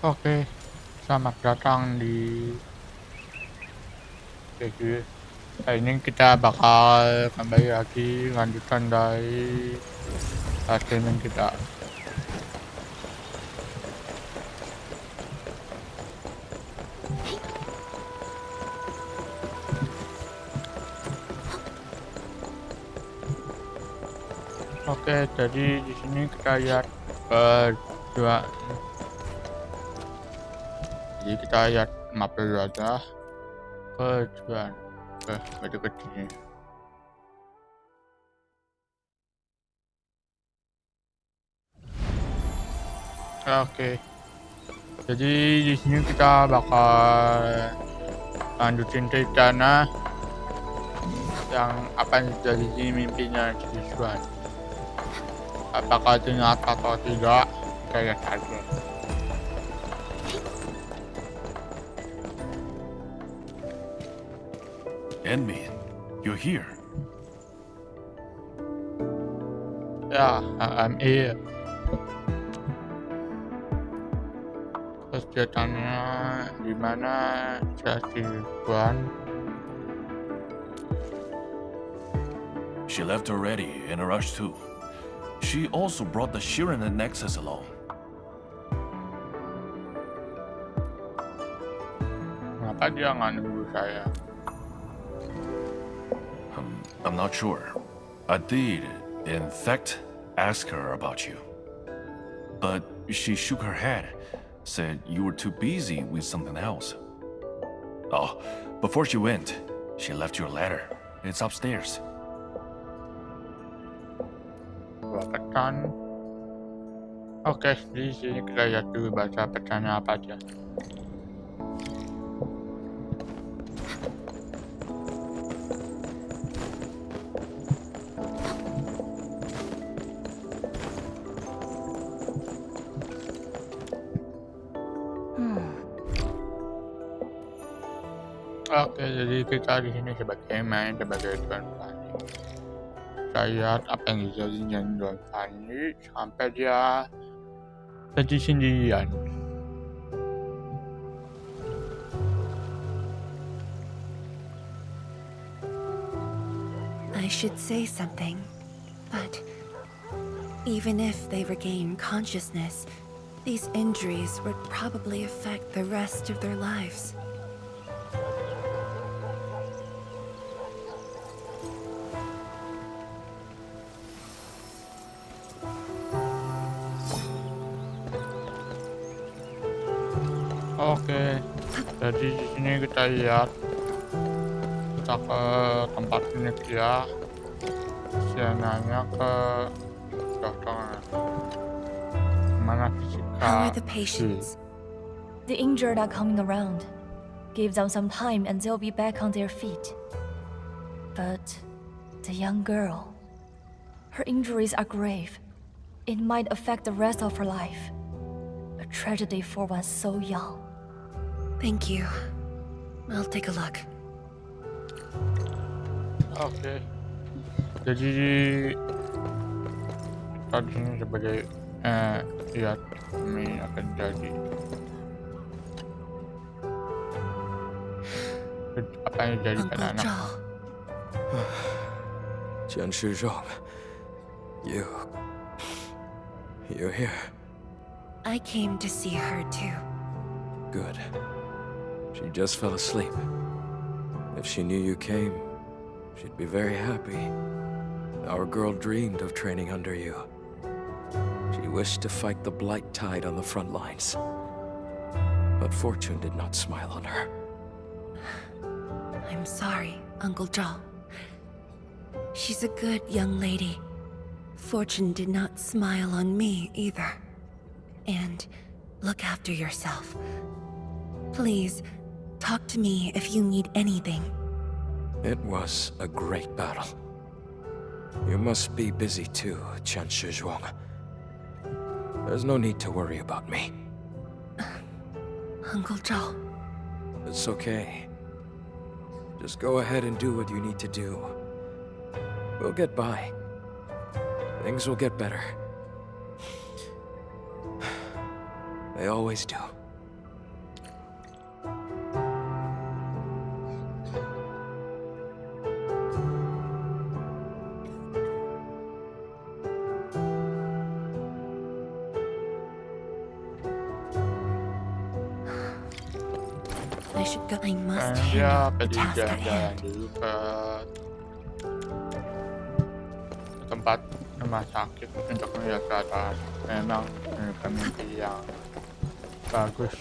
Oke, selamat datang di review. Kali ini kita bakal kembali lagi lanjutan dari streaming kita. Oke, jadi di sini kita lihat kedua. Jadi kita lihat map dulu aja. Kejuan. Baju kecilnya. Oke. Jadi di sini kita bakal lanjutin ceritanya yang apa yang jadi mimpinya si Zhuang. Apakah itu nyata atau tidak, kita lihat aja. Endfield, you're here. Ya, I'm here. Terus dia tanya di mana si Zhuang. She left already in a rush too. She also brought the Shirin and Nexus along. Kenapa dia nggak nunggu saya? I'm not sure. I did, in fact, ask her about you. But she shook her head, said you were too busy with something else. Oh, before she went, she left your letter. It's upstairs. Dua pesan. Oke, di sini kita lihat dulu baca pesannya apa aja. Oke, jadi kita di sini sebagai Tuan Fangyi. Saya lihat apa yang dijadinya Tuan Fangyi sampai dia jadi sendirian. I should say something, but even if they regain consciousness, these injuries would probably affect the rest of their lives. Oke, jadi di sini kita lihat kita ke tempat klinik dia. Dia nanya ke dokter mana fisika. How are the patients? The injured are coming around. Give them some time and they'll be back on their feet. But the young girl, her injuries are grave. It might affect the rest of her life. A tragedy for one so young. Thank you. I'll take a look. Oke. Jadi tadi ini sebagai lihat ini akan jadi apa yang jadi pada Uncle anak. Zhao, Zhuang, you're here. I came to see her too. Good. She just fell asleep. If she knew you came, she'd be very happy. Our girl dreamed of training under you. She wished to fight the blight tide on the front lines. But fortune did not smile on her. I'm sorry, Uncle Zhao. She's a good young lady. Fortune did not smile on me either. And look after yourself. Please, talk to me if you need anything. It was a great battle. You must be busy too, Zhuang. There's no need to worry about me. Uncle Zhao, It's okay. Just go ahead and do what you need to do. We'll get by. Things will get better. They always do. I should go. I must Dan dia handle the pergi task at jalan-jalan hand. dulu ke tempat rumah sakit untuk melihat keadaan. Memang pemimpi yang bagus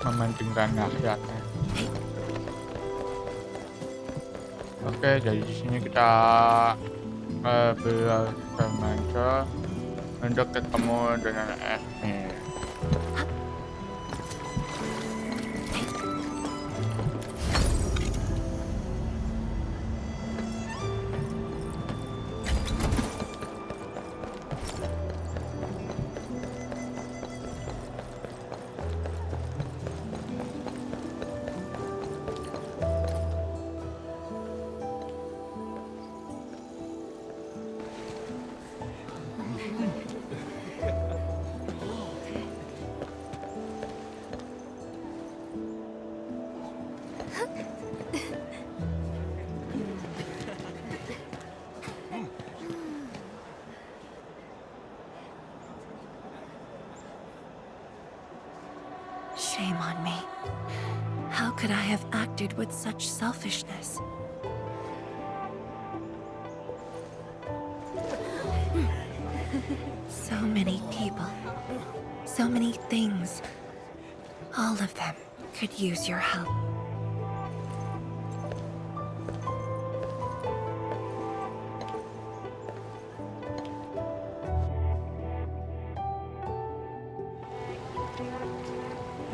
mementingkan rakyatnya. Oke, jadi di sini kita bersemangat untuk ketemu dengan Endfield. Shame on me. How could I have acted with such selfishness? So many people, so many things. All of them could use your help.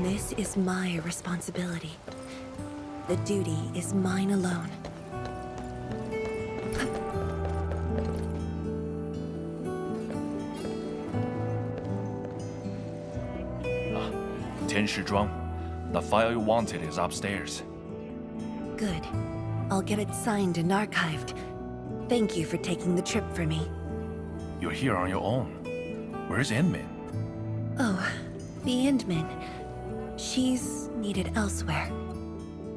This is my responsibility. The duty is mine alone. Zhuang, the file you wanted is upstairs. Good. I'll get it signed and archived. Thank you for taking the trip for me. You're here on your own. Where's Enmin? Oh, the Endman. She's needed elsewhere.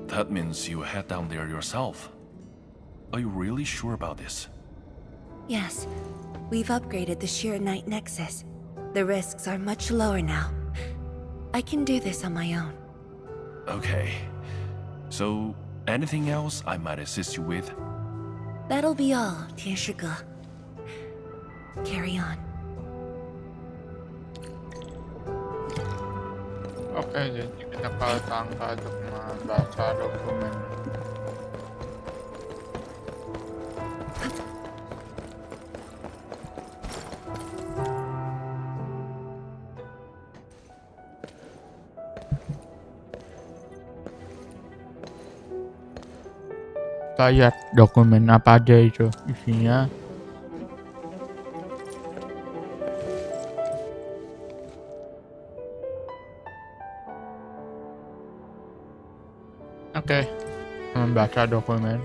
That means you head down there yourself. Are you really sure about this? Yes. We've upgraded the Sheer Night Nexus. The risks are much lower now. I can do this on my own. Okay. So, anything else I might assist you with? That'll be all, Tianshige. Carry on. Oke, jadi kita ke tangga untuk membaca dokumen. Kita lihat dokumen apa aja itu isinya. Oke, membaca dokumen.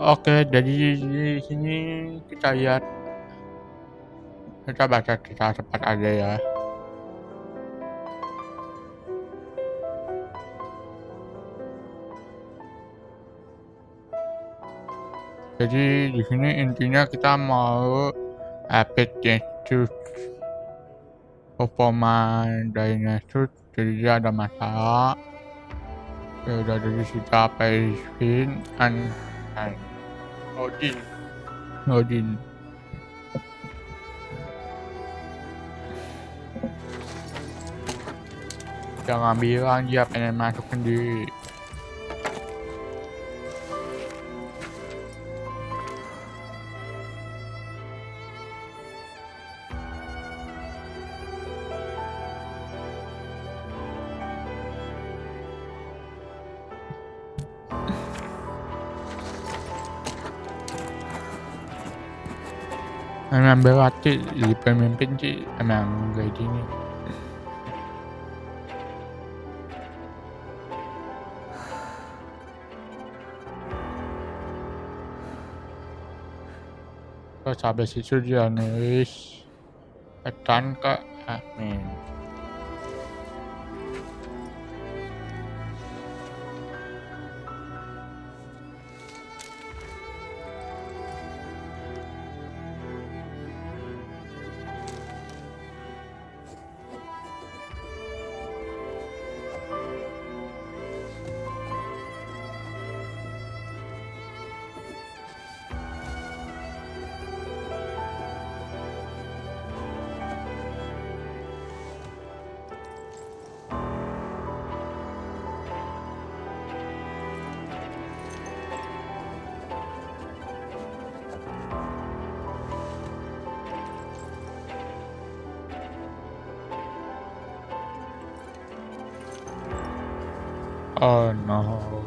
Oke, jadi di sini kita lihat, kita baca kita cepat aja ya. Jadi di sini intinya kita mau epic Nexus performa dari Nexus, jadi dia ada masalah. Ya udah dari kita Pacefin and Odin. Jangan bilang dia pengen masuk sendiri. Emang berarti di pemimpin sih emang kayak gini. Terus habis itu dia nulis pesan ke admin. Oh no.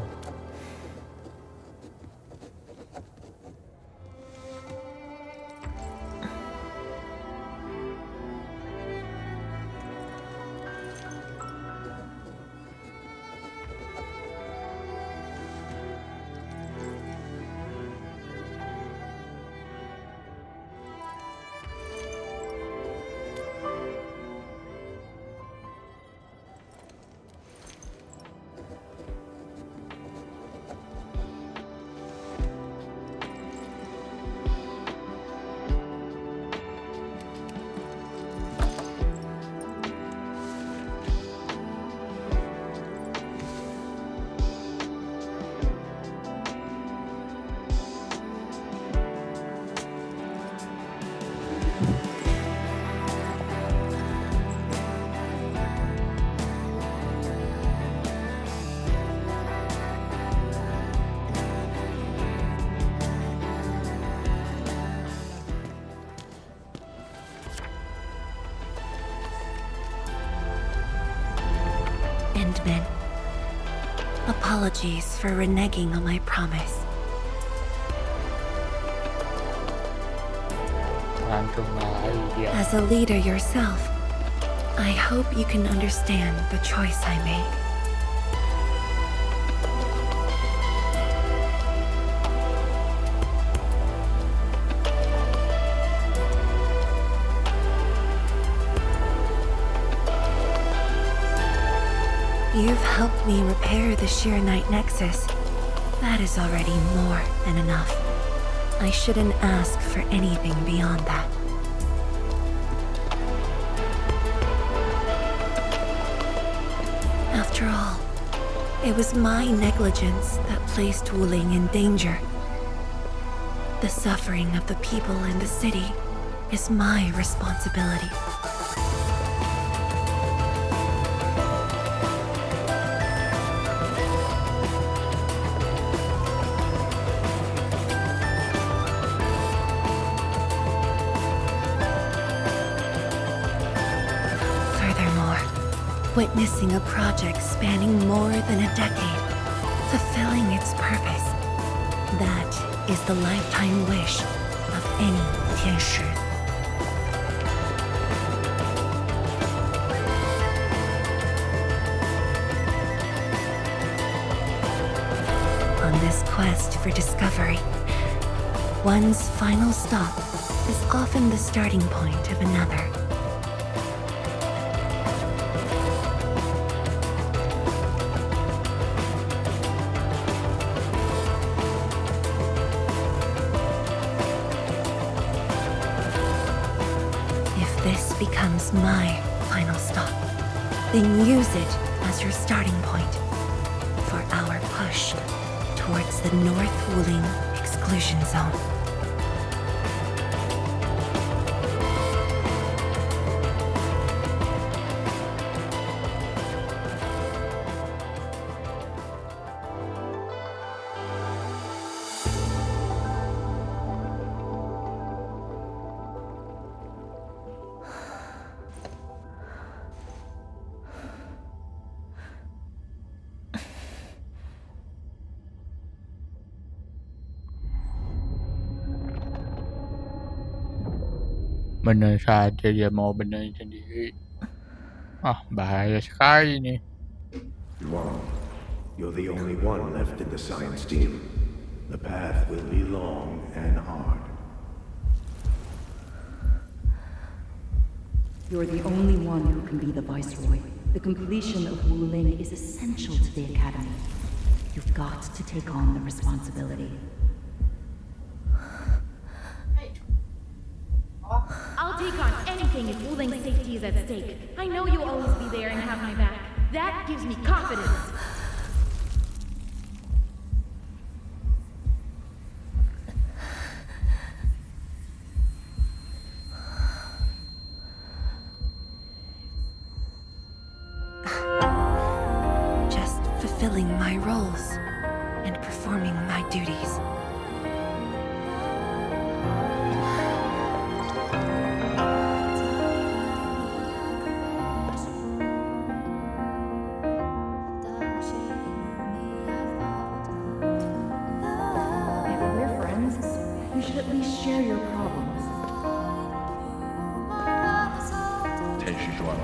Endman, apologies for reneging on my promise. As a leader yourself, I hope you can understand the choice I made. You've helped me repair the Sheer Knight Nexus. That is already more than enough. I shouldn't ask for anything beyond that. After all, it was my negligence that placed Wuling in danger. The suffering of the people in the city is my responsibility. Witnessing a project spanning more than a decade, fulfilling its purpose. That is the lifetime wish of any Tianshi. On this quest for discovery, one's final stop is often the starting point of another. Becomes my final stop. Then use it as your starting point for our push towards the North Wuling exclusion zone. Benar saja dia mau benerin sendiri. Bahaya sekali nih. Zhuang, you're the only one left in the science team. The path will be long and hard. You're the only one who can be the Viceroy. The completion of Wu Ling is essential to the Academy. You've got to take on the responsibility. I'll take on anything if Wu Ling's safety is at stake. I know you'll always be there and have my back. That gives me confidence. Just fulfilling my roles and performing my duties. If we're friends, you should at least share your problems. Tenshi Zhuang,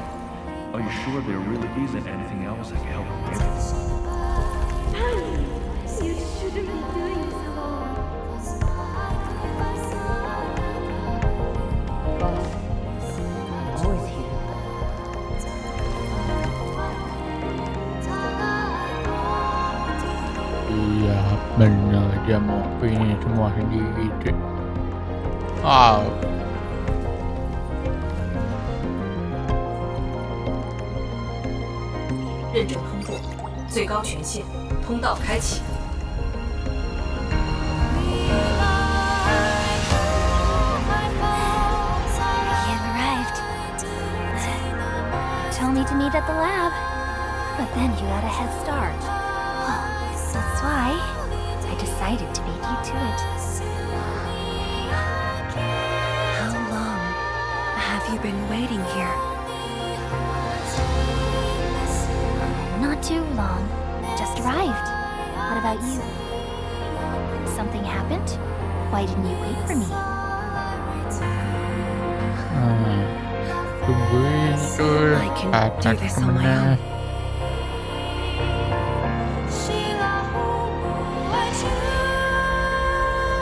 are you sure there really isn't anything else I can help you with? You shouldn't be doing this alone. Always here. ，Iya benar dia mau ini semua sendiri tu. Wow. 认证通过，最高权限，通道开启。 You've arrived. Told me to meet at the lab, but then you got a head start. That's why I decided to beat you to it. How long have you been waiting here? Not too long. Just arrived. What about you? Something happened? Why didn't you wait for me? Tungguin tu I can kata do this on my mana. own.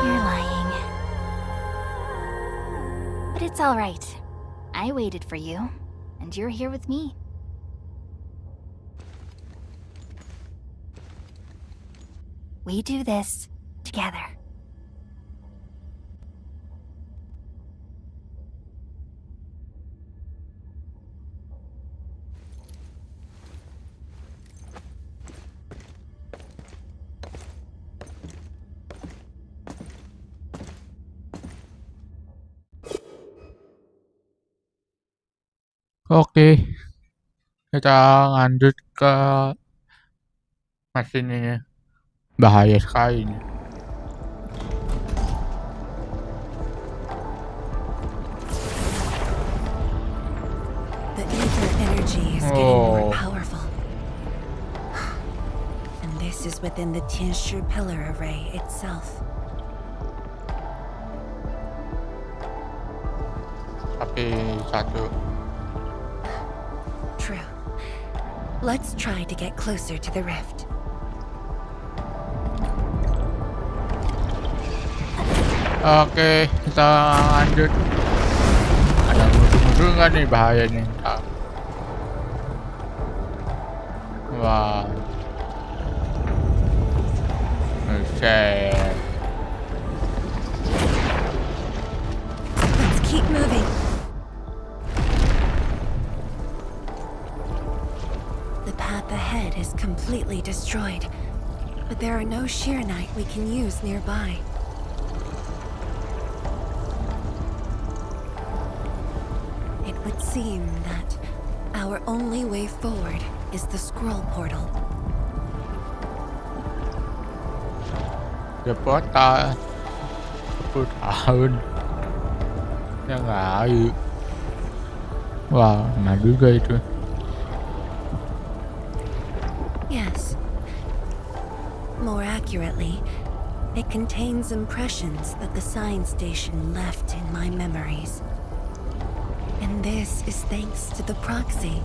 You're lying. But it's all right. I waited for you, and you're here with me. We do this together. Oke, kita lanjut ke mesin ini. Bahaya sekali ini. The ether energy is getting more powerful. And this is within the Tianshu pillar array itself. Tapi satu. True. Let's try to get closer to the rift. Oke, kita lanjut. Ada musuh-musuh nggak nih bahaya nih? Wah. Buset. Let's keep moving. The path ahead is completely destroyed, but there are no sheer knight we can use nearby. It would seem that our only way forward is the scroll portal. Cepat 10 tahun. Ya nggak. Wah, nah juga itu. Yes. More accurately, it contains impressions that the science station left in my memories. And this is thanks to the proxy.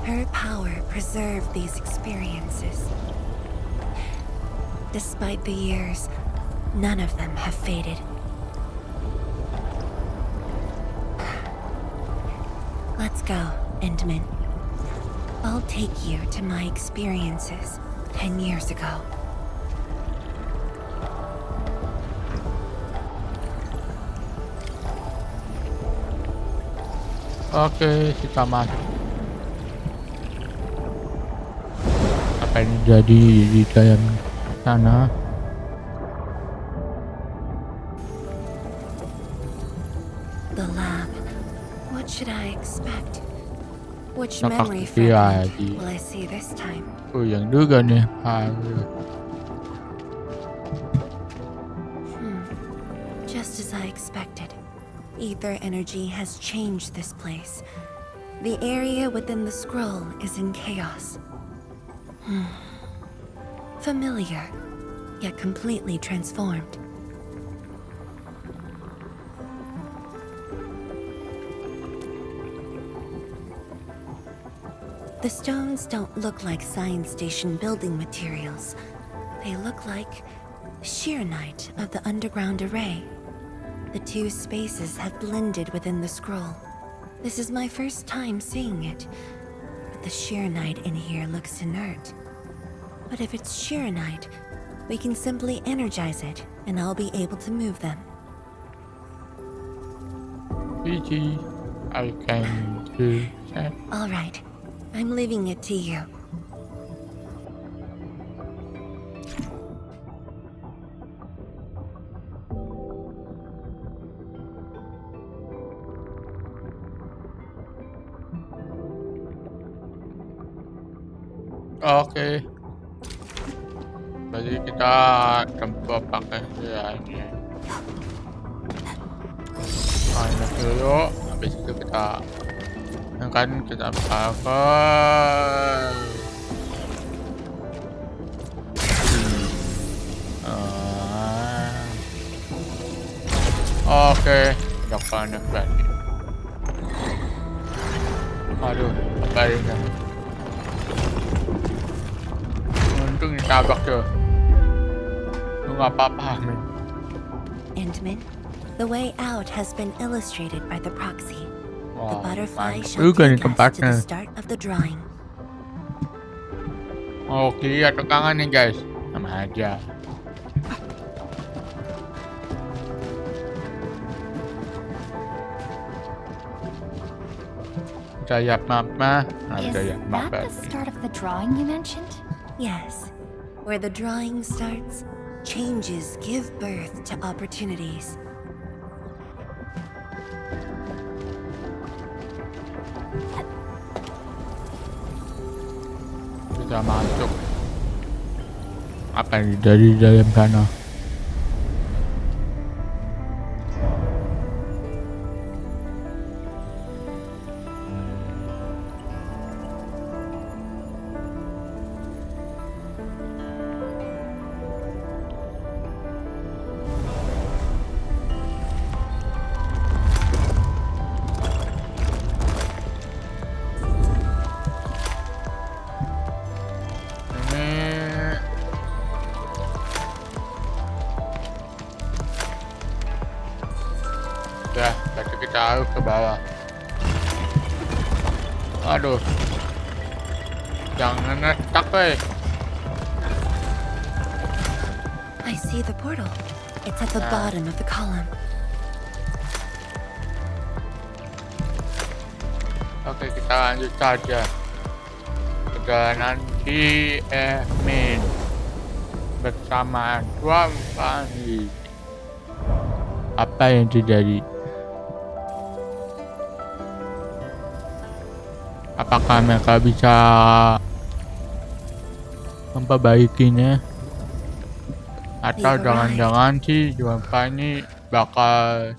Her power preserved these experiences. Despite the years, none of them have faded. Let's go, Endman. I'll take you to my experiences 10 years ago. Oke, kita masuk. Apa yang jadi di dalam sana? The lab. What should I expect? Which Nakak memory iya, fragment will I see this time? Oh, yang juga nih. Just as I expected. Ether energy has changed this place. The area within the scroll is in chaos. Familiar, yet completely transformed. The stones don't look like science station building materials. They look like sheernite of the underground array. The two spaces have blended within the scroll. This is my first time seeing it. But the sheernite in here looks inert. But if it's sheernite, we can simply energize it, and I'll be able to move them. Easy. I can do that. All right. I'm leaving it to you. Oke. Jadi kita coba pakai ya ini. Banyak dulu. Habis itu kita kan kita pakai. Oke, depannya berarti. Aduh, apa ini? Untung ditabrak tuh. Lu nggak apa-apa, men. Endman, the way out has been illustrated by the proxy. The Wah, butterfly mantap shall juga nih take us to tempatnya. the start of the drawing. Oke, lihat tekangan nih guys. Sama aja. Daya mapa. Is Daya that mapa. the start of the drawing you mentioned? Yes, where the drawing starts, changes give birth to opportunities. Kita masuk. Apa yang dari dalam sana? Ya, berarti kita harus ke bawah. Aduh. Jangan stuck, weh. I see the portal. It's at the bottom of the column. Oke, kita lanjut saja. Perjalanan di Min bersama Zhuang Fangyi. Apa yang terjadi? Apakah mereka bisa memperbaikinya? Atau jangan-jangan si Zhuang Fangyi bakal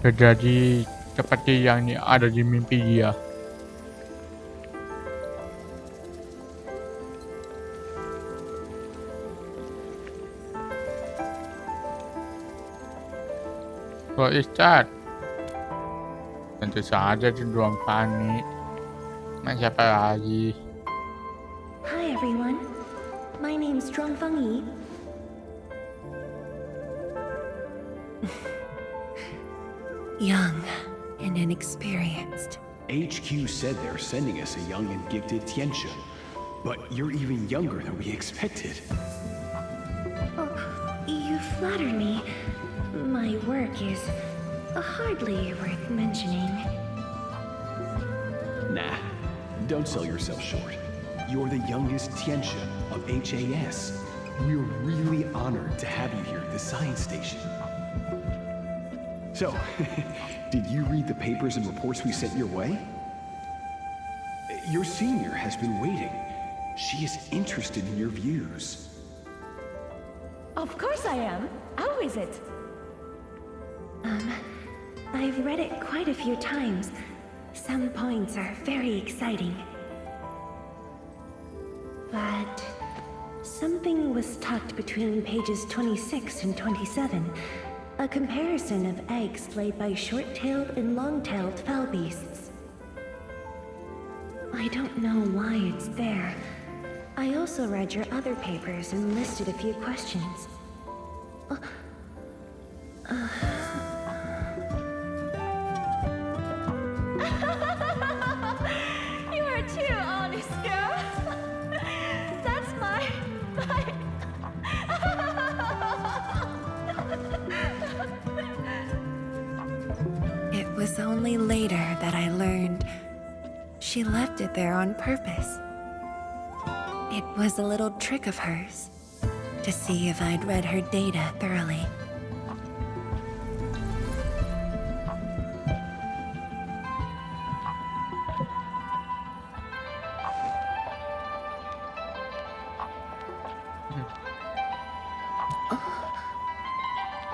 terjadi seperti yang ada di mimpi dia? What is that? Tentu saja di Zhuang Fangyi. Siapa lagi? Hi everyone, my name's Zhuang Fangyi. Young, and inexperienced. HQ said they're sending us a young and gifted Tianxia, but you're even younger than we expected. Oh, you flatter me. My work is hardly worth mentioning. Nah, don't sell yourself short. You're the youngest Tianxia of HAS. We're really honored to have you here at the science station. So, did you read the papers and reports we sent your way? Your senior has been waiting. She is interested in your views. Of course I am. How is it? I've read it quite a few times. Some points are very exciting. But something was tucked between pages 26 and 27. A comparison of eggs laid by short-tailed and long-tailed fowl beasts. I don't know why it's there. I also read your other papers and listed a few questions. You are too honest, girl. That's my... It was only later that I learned she left it there on purpose. It was a little trick of hers to see if I'd read her data thoroughly.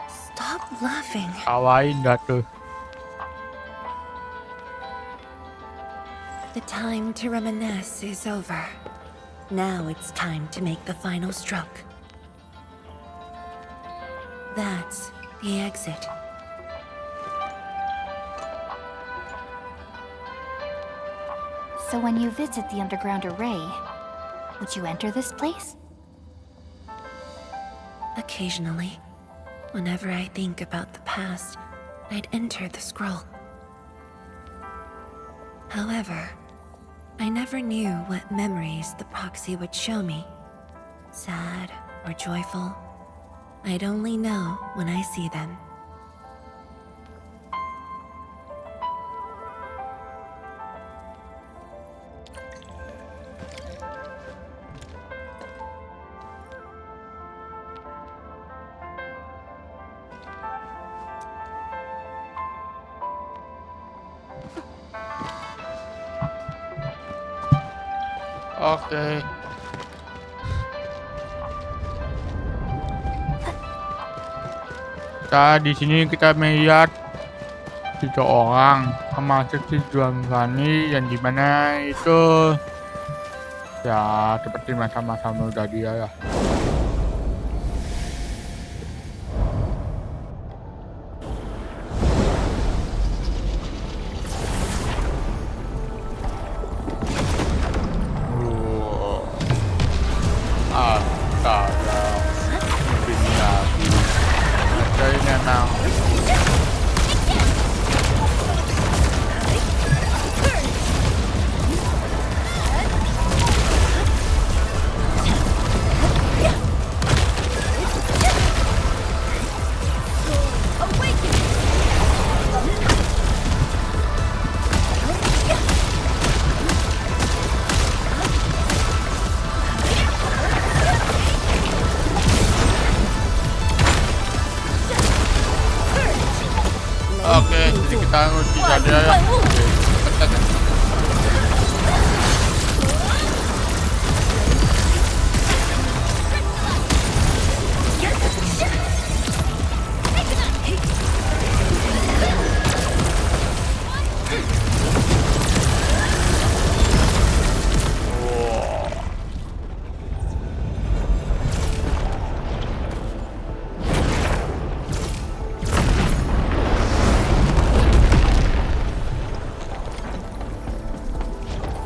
Stop laughing. Kawain dah tuh. The time to reminisce is over. Now it's time to make the final stroke. That's the exit. So when you visit the underground array, would you enter this place? Occasionally, whenever I think about the past, I'd enter the scroll. However, I never knew what memories the proxy would show me. Sad or joyful, I'd only know when I see them. Oke. Di sini kita melihat 3 orang, termasuk si Zhuang yang dimana itu ya seperti masa-masa muda dia ya. Oke, jadi kita nguji saja ya. Cepat ya.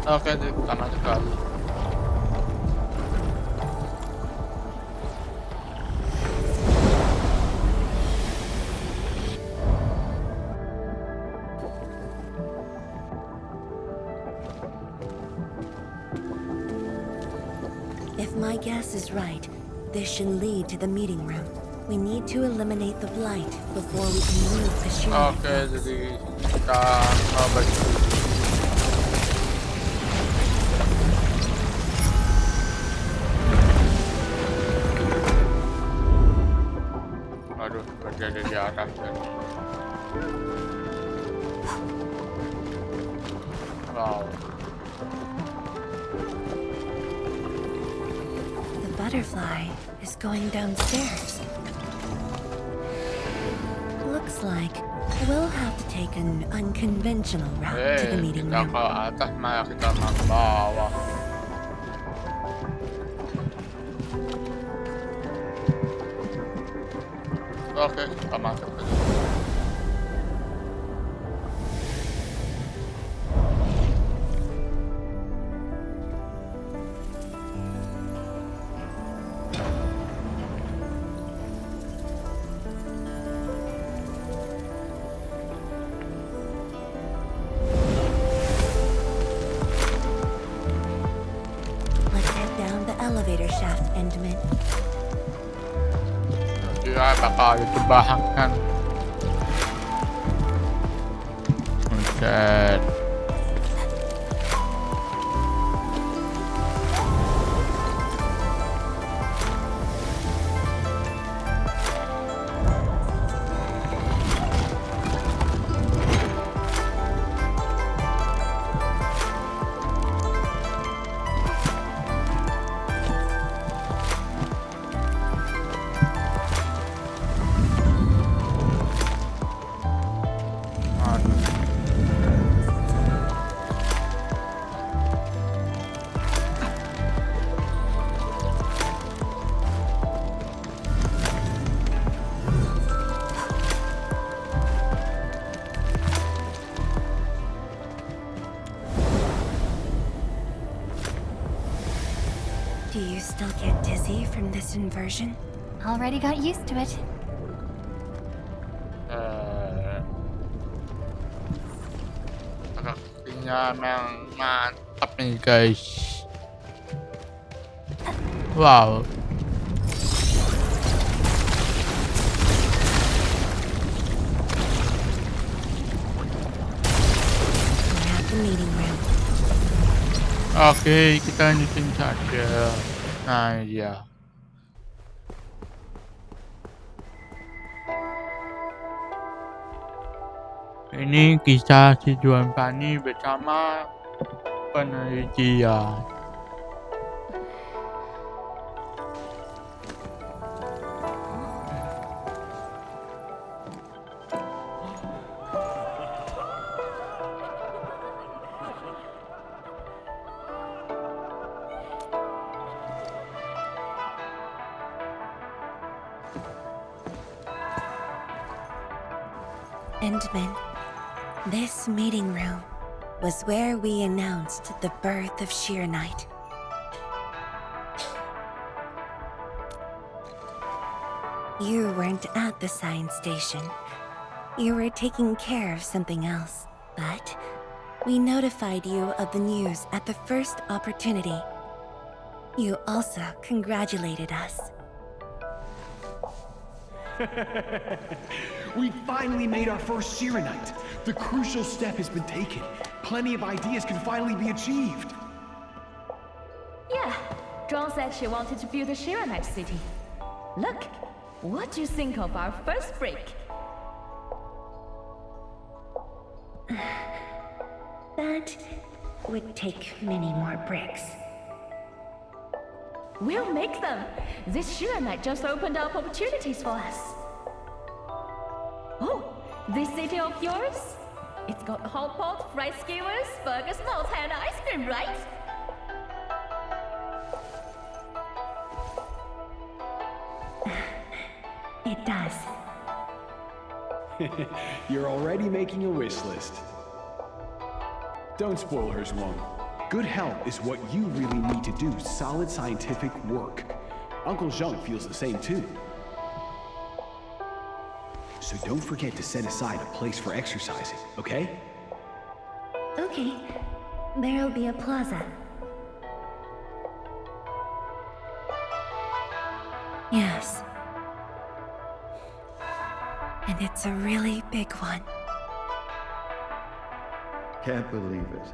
Oke, sama sekali. my guess is right, this should lead to the meeting room. We need to eliminate the blight before we can move the Shira. Oke, jadi kita bagi. Aduh, berada di atas tadi. Wow. The butterfly is going downstairs. Looks like we'll have to take an unconventional route to the meeting Kita room. ke atas, malah kita ke bawah. Oke, kita masuk ke sini. Let's head down the elevator shaft, Endman. Kira bakal ditebakkan. Buset. Do you still get dizzy from this inversion? Already got used to it. Aksinya memang mantap nih guys. Wow. We're at the meeting room. Oke, kita lanjutin saja. Nah, iya. Ini kisah si Zhuang Fangyi bersama penelitian. Endman, this meeting room was where we announced the birth of Sheer Knight. You weren't at the science station. You were taking care of something else, but we notified you of the news at the first opportunity. You also congratulated us. We finally made our first Shiranite. The crucial step has been taken. Plenty of ideas can finally be achieved. Yeah, Zhuang said she wanted to build a Shiranite city. Look, what do you think of our first break? That would take many more bricks. We'll make them! This Shiranite just opened up opportunities for us. Oh, this city of yours? It's got a hot pot, fried skewers, burgers, malt, and ice cream, right? It does. You're already making a wish list. Don't spoil her, Zhuang. Good health is what you really need to do solid scientific work. Uncle Zhuang feels the same too. So don't forget to set aside a place for exercising, okay? Okay. There'll be a plaza. Yes. And it's a really big one. Can't believe it.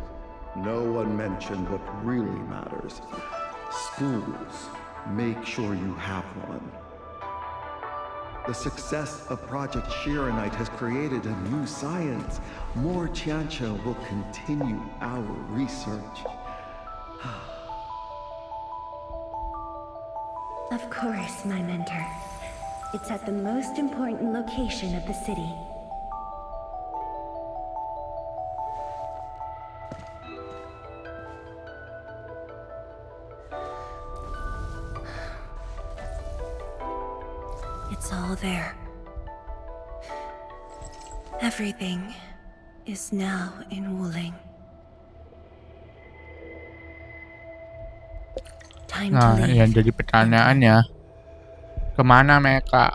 No one mentioned what really matters. Schools. Make sure you have one. The success of Project Shiranite has created a new science. More Tiancha will continue our research. Of course, my mentor. It's at the most important location of the city. It's all there. Everything is now in Wuling. Time to Nah, leave. yang jadi pertanyaannya, kemana mereka?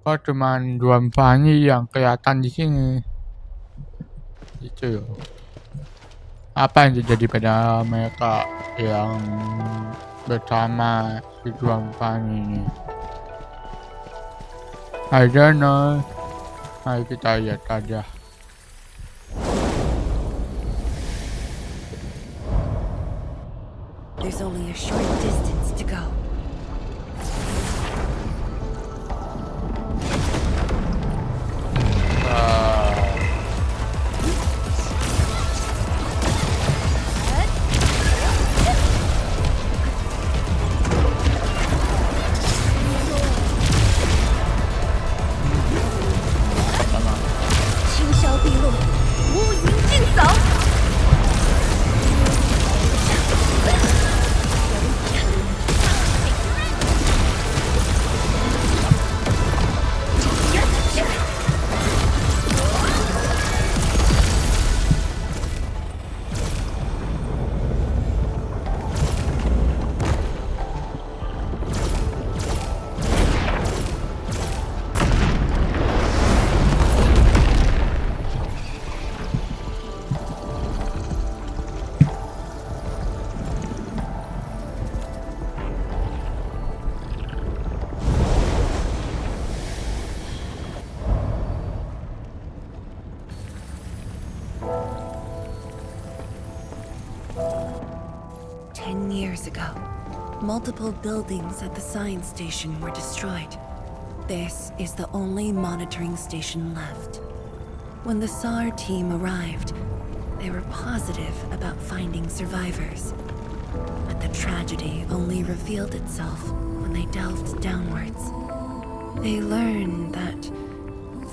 Kok cuman Zhuang Fangyi yang kelihatan di sini? Gitu. Apa yang terjadi pada mereka yang bersama si Zhuang Fangyi ini? I don't know. Mari kita lihat saja. There's only a short distance to go. Multiple buildings at the science station were destroyed. This is the only monitoring station left. When the SAR team arrived, they were positive about finding survivors. But the tragedy only revealed itself when they delved downwards. They learned that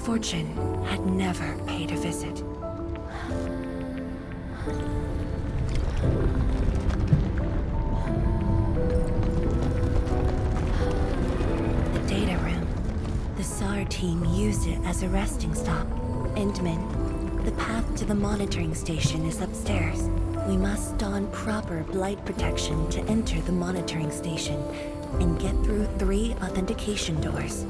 Fortune had never paid a visit. Our team used it as a resting stop. Endman, the path to the monitoring station is upstairs. We must don proper blight protection to enter the monitoring station and get through 3 authentication doors.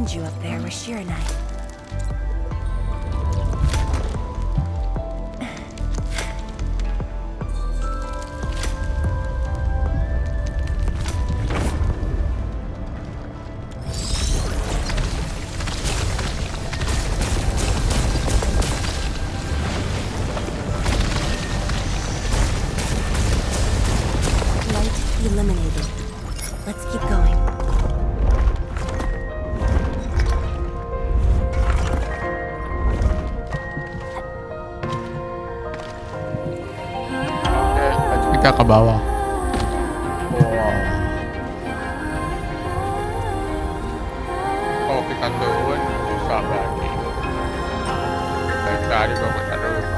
send you up there with Shiranite. Eliminated. Let's keep going. Oke, kita ke bawah. Wow. Oh, kita turun susah berarti. Dari tadi gua bisa turun.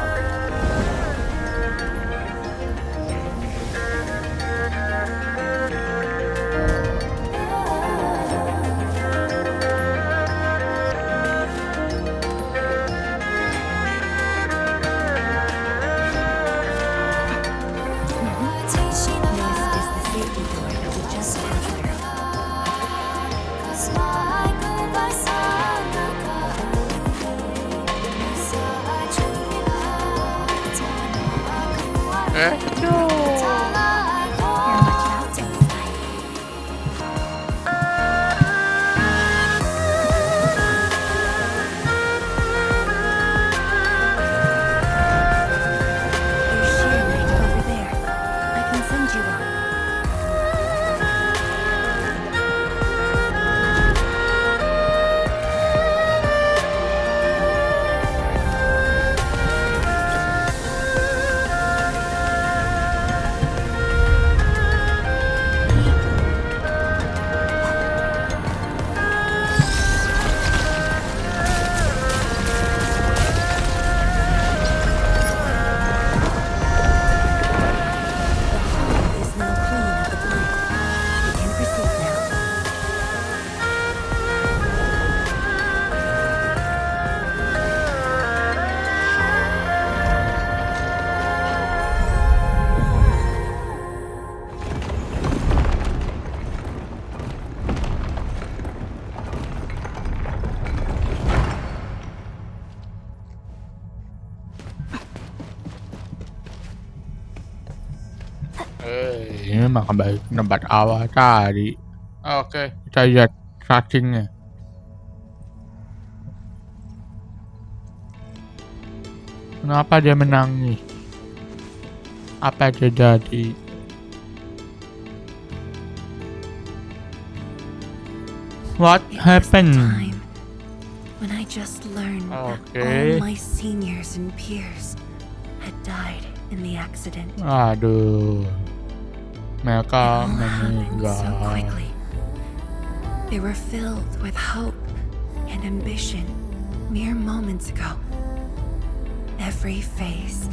Ini mah kembali ke tempat awal tadi. Oke, kita lihat cutscene-nya. Kenapa dia menangis? Apa yang terjadi? What happened? When I just learned that all my seniors and peers had died in the accident. Aduh, mereka meninggal. So quickly. They were filled with hope and ambition mere moments ago. Every face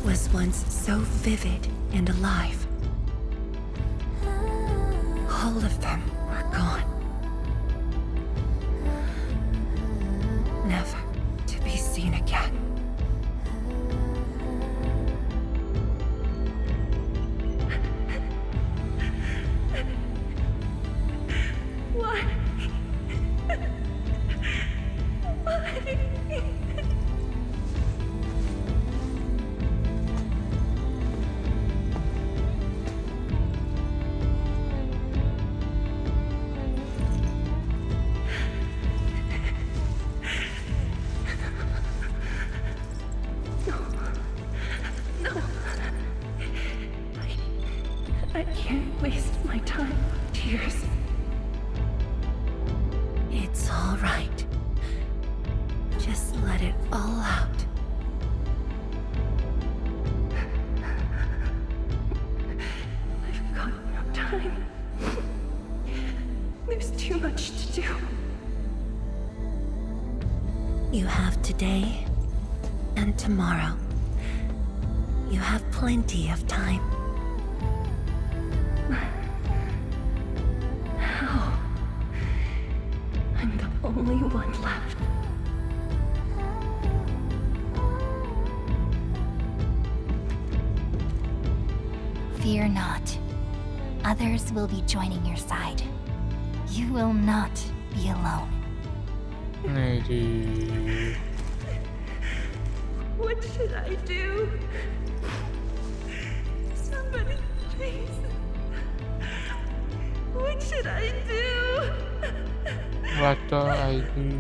was once so vivid and alive. All of them were gone. Never to be seen again. Why? I can't waste my time with tears. It's all right. Just let it all out. I've got no time. There's too much to do. You have today and tomorrow. You have plenty of time. How? I'm the only one left. Fear not. Others will be joining your side. You will not be alone. Maybe. What should I do? Somebody, please. What should I do? What do I do?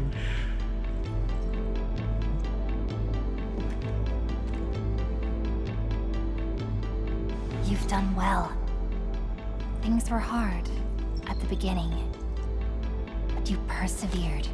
You've done well. Things were hard at the beginning, but you persevered.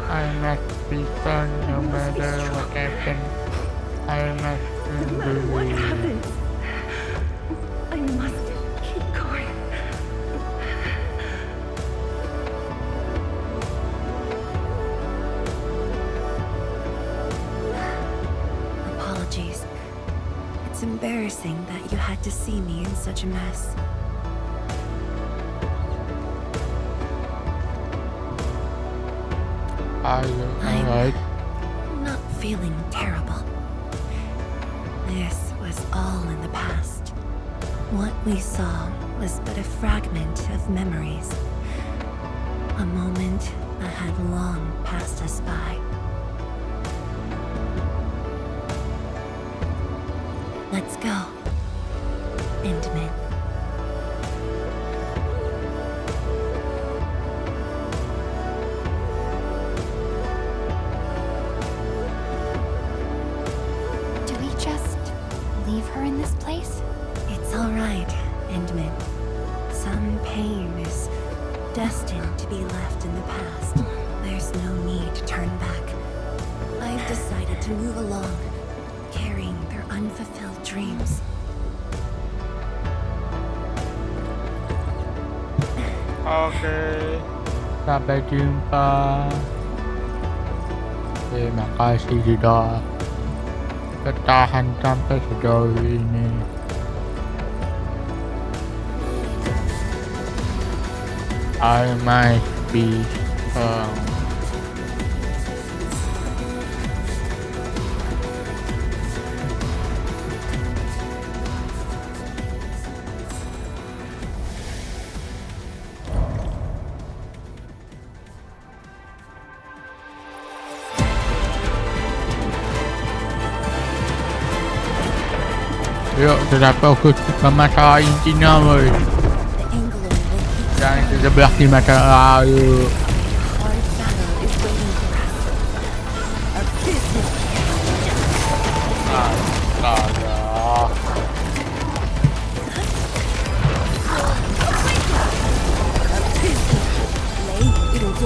I must be strong no matter what happens. I must No matter what believe. happens, I must keep going. Apologies. It's embarrassing that you had to see me in such a mess. Are you alright? I'm not feeling terrible. This was all in the past. What we saw was but a fragment of memories. A moment that had long passed us by. Let's go. Intimate. Do we just leave her in this place? It's all right, Endman. Some pain is destined to be left in the past. There's no need to turn back. I've decided to move along, carrying their unfulfilled dreams. Oke, sampai jumpa. Terima kasih sudah bertahan sampai sejauh ini. I might be strong. Yuk, kita fokus ke masalah intinya, boy. The Anglo will keep Jangan ke sebelah di masalah, yuk. hard battle is waiting for us. A business. Astaga.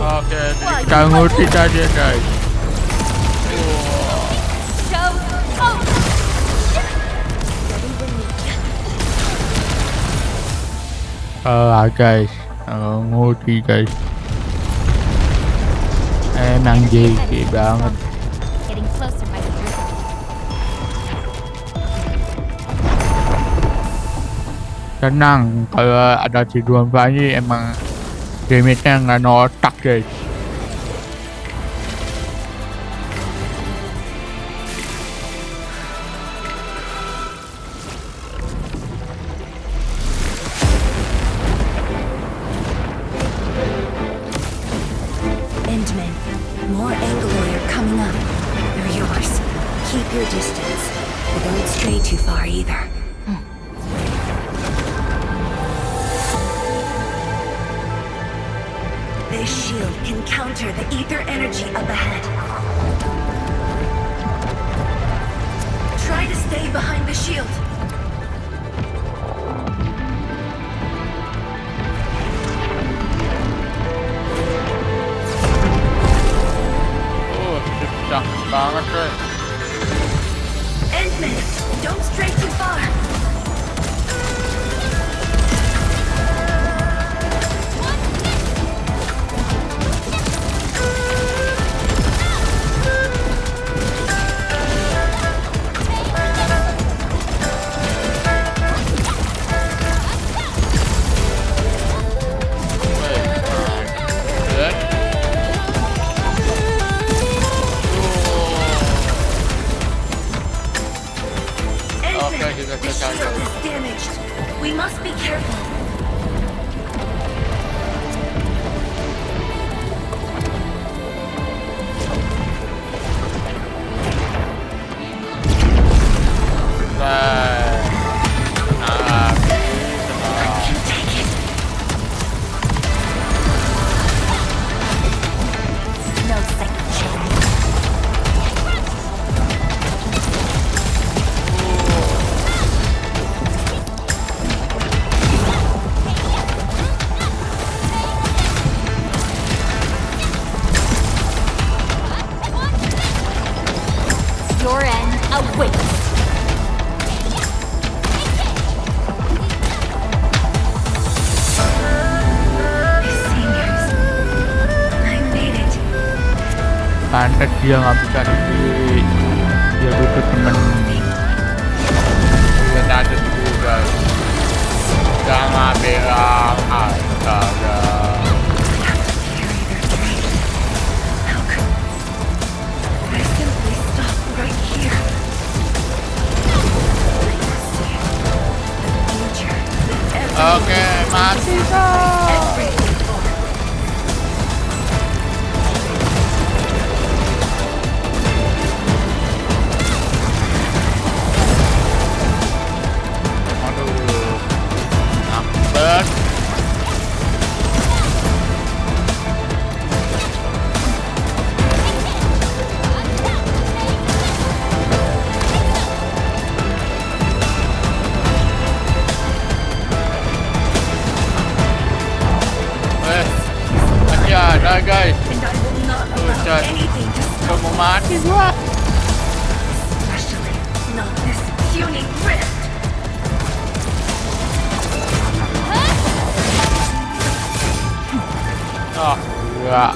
Oke, kita ngurti saja, guys. Guys, ngurti guys. Emang JK banget. Getting closer by the drizzle. Tenang, kalau ada si Zhuang Fangyi emang damage-nya nggak notak, guys. Endman, more Angloy are coming up. They're yours. Keep your distance, but don't stray too far either. This shield can counter the ether energy up ahead. Try to stay behind the shield. banget deh. Endman, don't stray too far. The shield is damaged. We must be careful. Your end awaits. Seniors, I made it. Pantes dia nggak bisa di dia butuh temen. Dia ada juga. Jangan bilang astaga. Oke, mati aduh, ngambek. Ada guys, udah mau mati gua. Especially not this puny rift. Oh, enggak.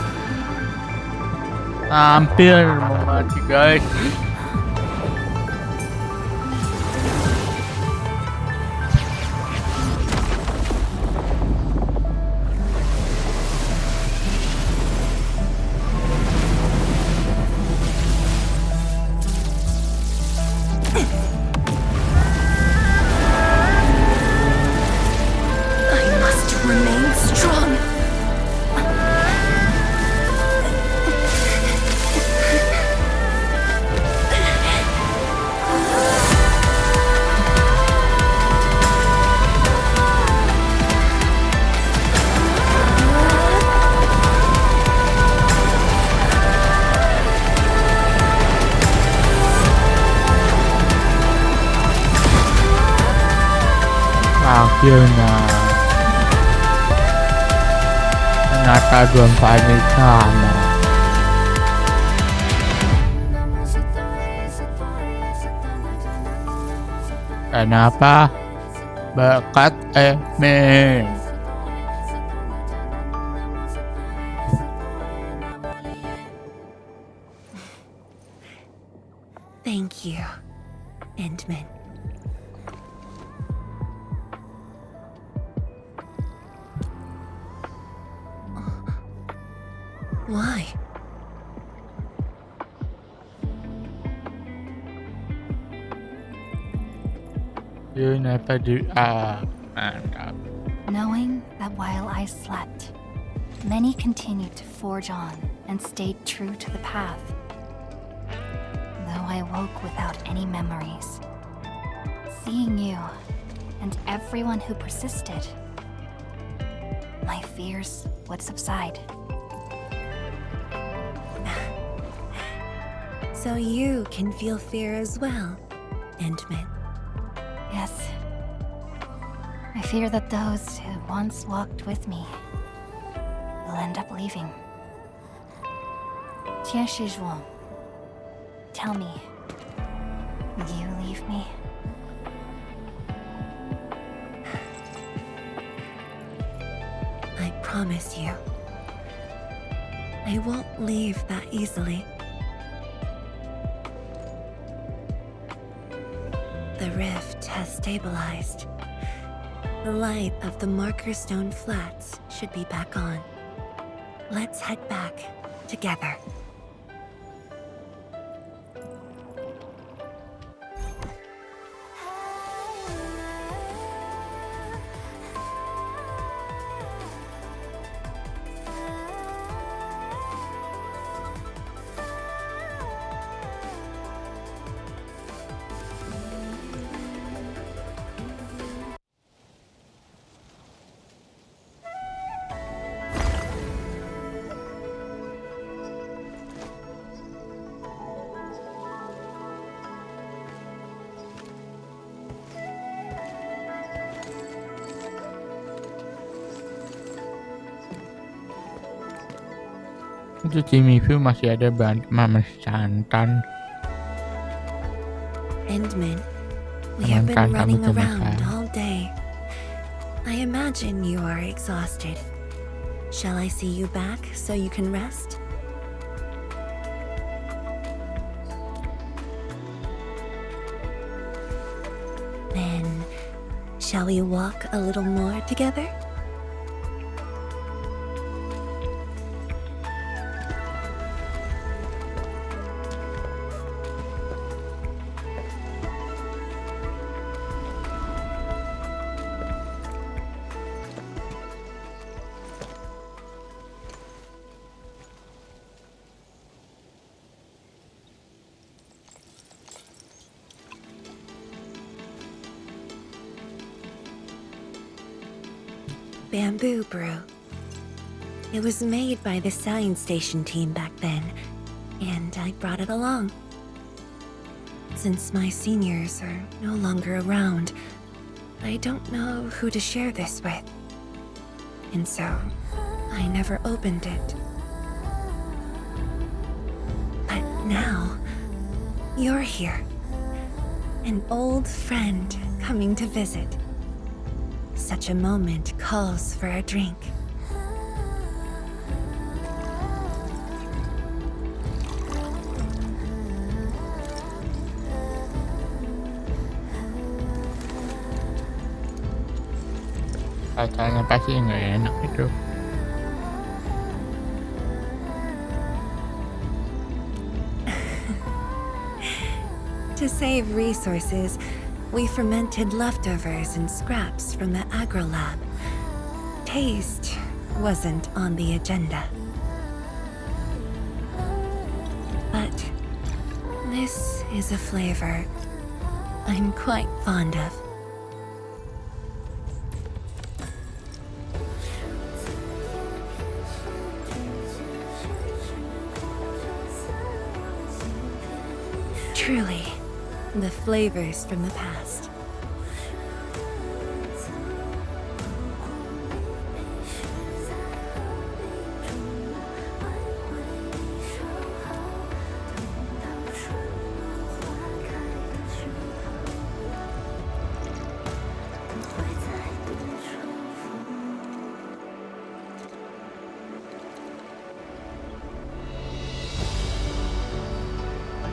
Hampir mau mati guys. Akhirnya ternyata Zhuang Fangyi sama. Kenapa? Berkat Emin. Thank you, Endman. Why? You never do. Mantap. Knowing that while I slept, many continued to forge on and stayed true to the path. Though I woke without any memories, seeing you and everyone who persisted, my fears would subside. So you can feel fear as well, Endman. Yes. I fear that those who once walked with me will end up leaving. 天使 Zhuang, Tell me, will you leave me? I promise you, I won't leave that easily. The rift has stabilized. The light of the Marker Stone Flats should be back on. Let's head back together. Itu Jimmy View masih ada Mama Santan. Endman, we have been running around all day. I imagine you are exhausted. Shall I see you back so you can rest? Then, shall we walk a little more together? Bamboo brew. It was made by the science station team back then, and I brought it along. Since my seniors are no longer around, I don't know who to share this with. And so, I never opened it. But now, you're here. An old friend coming to visit. Such a moment calls for a drink. Rasanya pasti nggak enak itu. To save resources, we fermented leftovers and scraps from the agro lab. Taste wasn't on the agenda. But this is a flavor I'm quite fond of. Truly, the flavors from the past.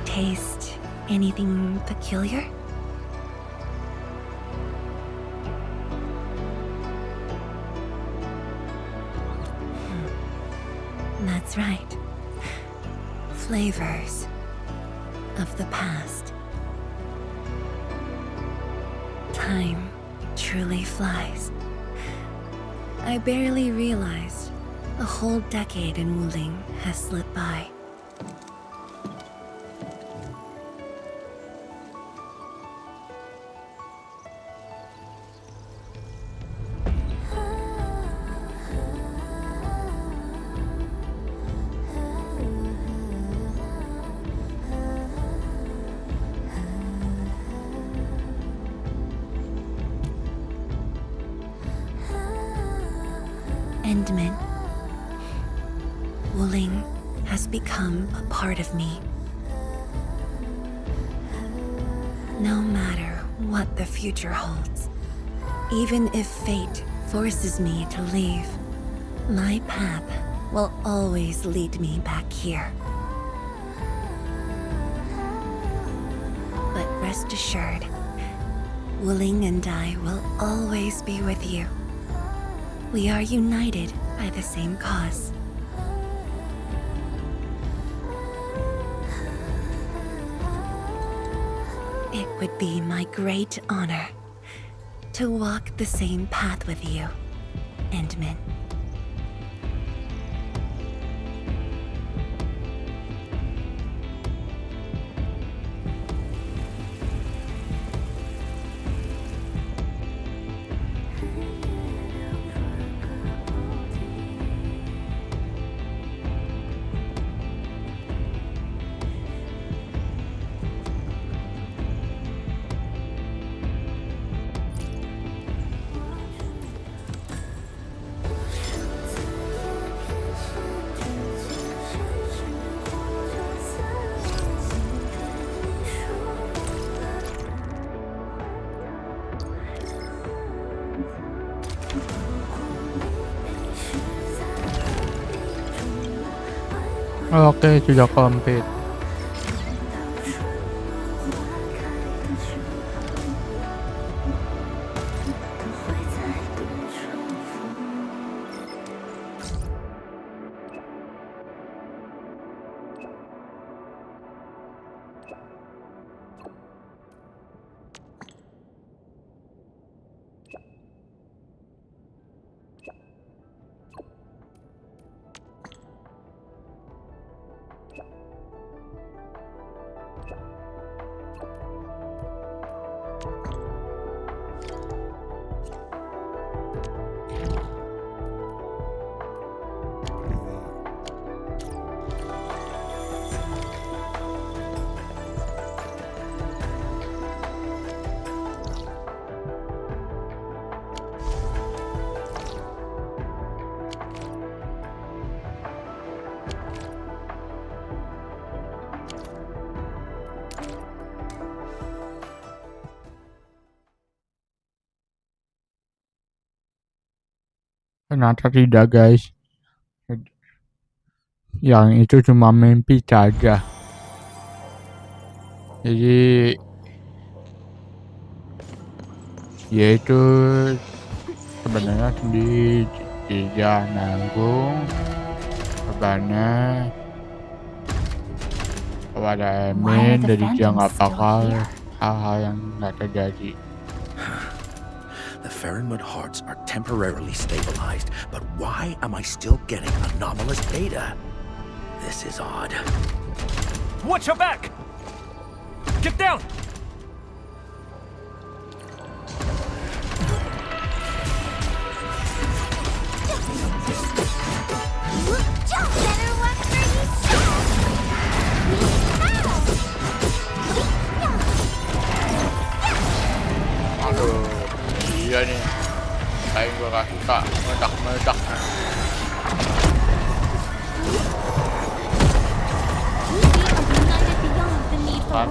Taste anything peculiar? That's right. Flavors of the past. Time truly flies. I barely realized a whole decade in Wuling has slipped by. Endman, Wuling has become a part of me. No matter what the future holds, even if fate forces me to leave, my path will always lead me back here. But rest assured, Wuling and I will always be with you. We are united by the same cause. It would be my great honor to walk the same path with you, Endmin. Oke, sudah komplit. Ternyata tidak, guys. Yang itu cuma mimpi saja. Jadi ya itu sebenarnya sendiri tidak nanggung bebannya kepada Emin, jadi dia nggak bakal hal-hal yang nggak terjadi. The Farinmud hearts are temporarily stabilized, but why am I still getting anomalous data? This is odd. Watch your back! Get down! Aduh, iya nih. Kayak gue gak suka meledak-meledak. Kan?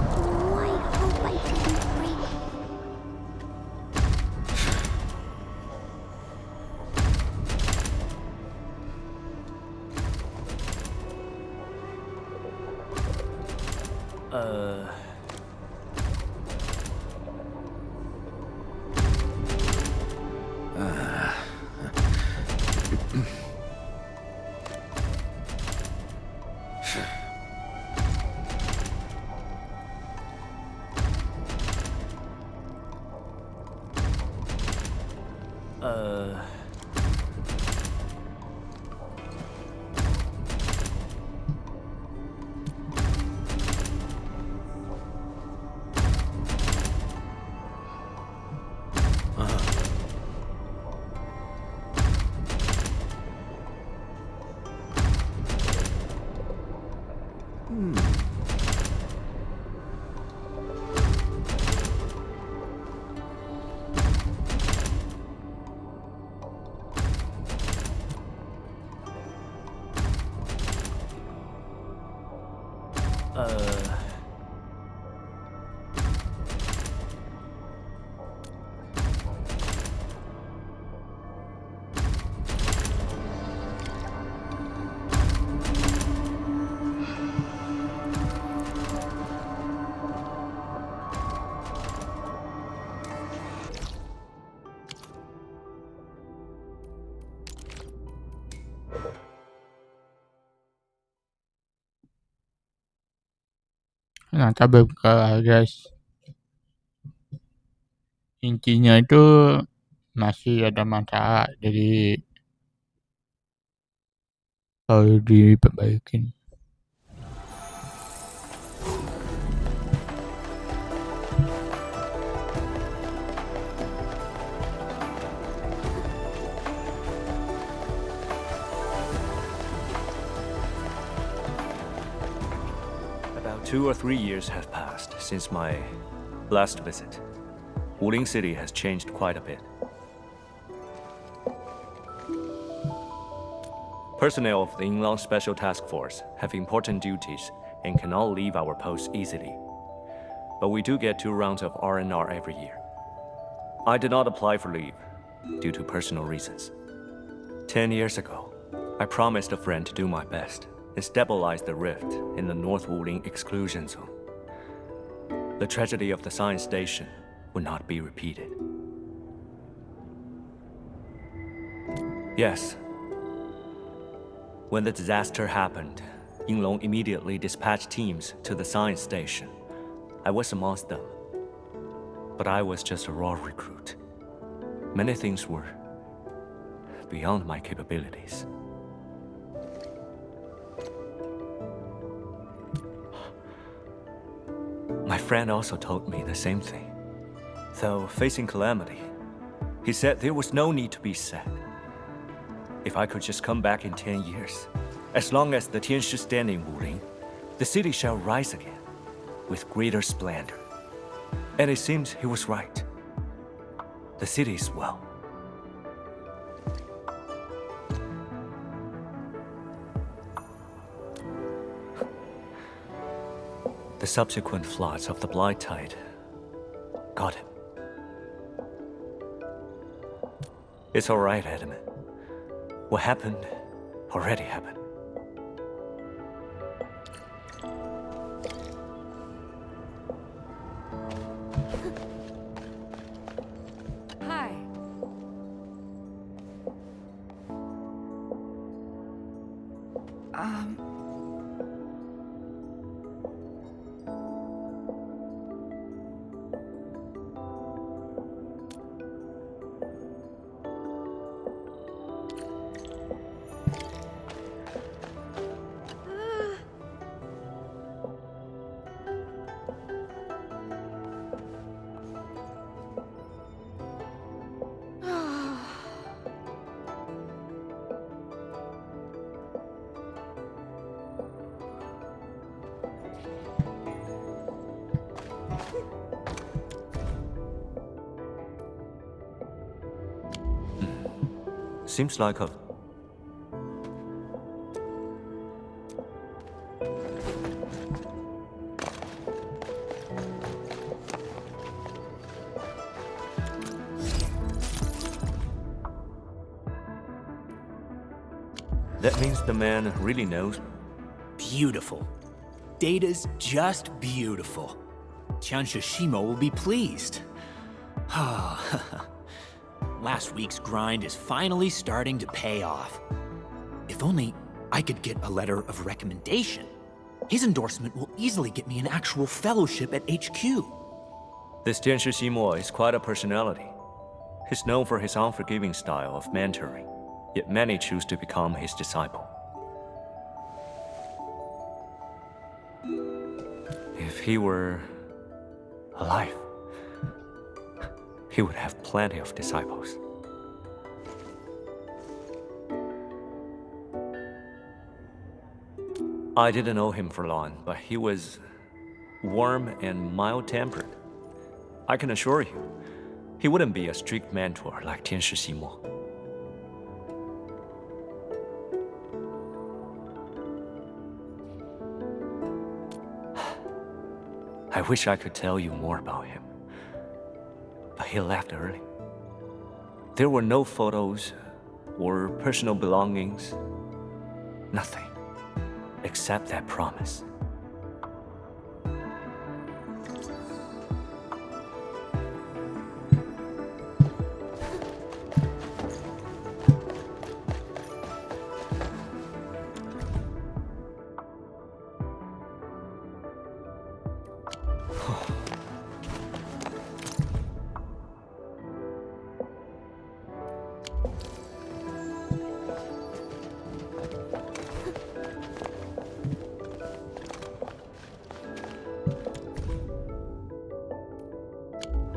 Ternyata begal guys. Intinya itu masih ada masalah, jadi harus diperbaikin. About 2 or 3 years have passed since my last visit. Wuling City has changed quite a bit. Personnel of the Inland Special Task Force have important duties and cannot leave our posts easily. But we do get 2 rounds of R&R every year. I did not apply for leave due to personal reasons. 10 years ago, I promised a friend to do my best and stabilize the rift in the North Wuling exclusion zone. The tragedy of the science station would not be repeated. Yes. When the disaster happened, Yinglong immediately dispatched teams to the science station. I was amongst them. But I was just a raw recruit. Many things were beyond my capabilities. My friend also told me the same thing. Though facing calamity, he said there was no need to be sad. If I could just come back in 10 years, as long as the Tianshi stand in Wuling, the city shall rise again, with greater splendor. And it seems he was right. The city is well. The subsequent floods of the Blight Tide got him. It's all right, Edmund. What happened already happened. Hi. Seems like a... That means the man really knows. Beautiful. Data's just beautiful. Tian Shishimo will be pleased. Last week's grind is finally starting to pay off. If only I could get a letter of recommendation. His endorsement will easily get me an actual fellowship at HQ. This Tian Shishimo is quite a personality. He's known for his unforgiving style of mentoring, yet many choose to become his disciple. If he were alive, he would have plenty of disciples. I didn't know him for long, but he was warm and mild-tempered. I can assure you, he wouldn't be a strict mentor like Tian Shishimo. I wish I could tell you more about him. But he left early. There were no photos or personal belongings. Nothing. Except that promise.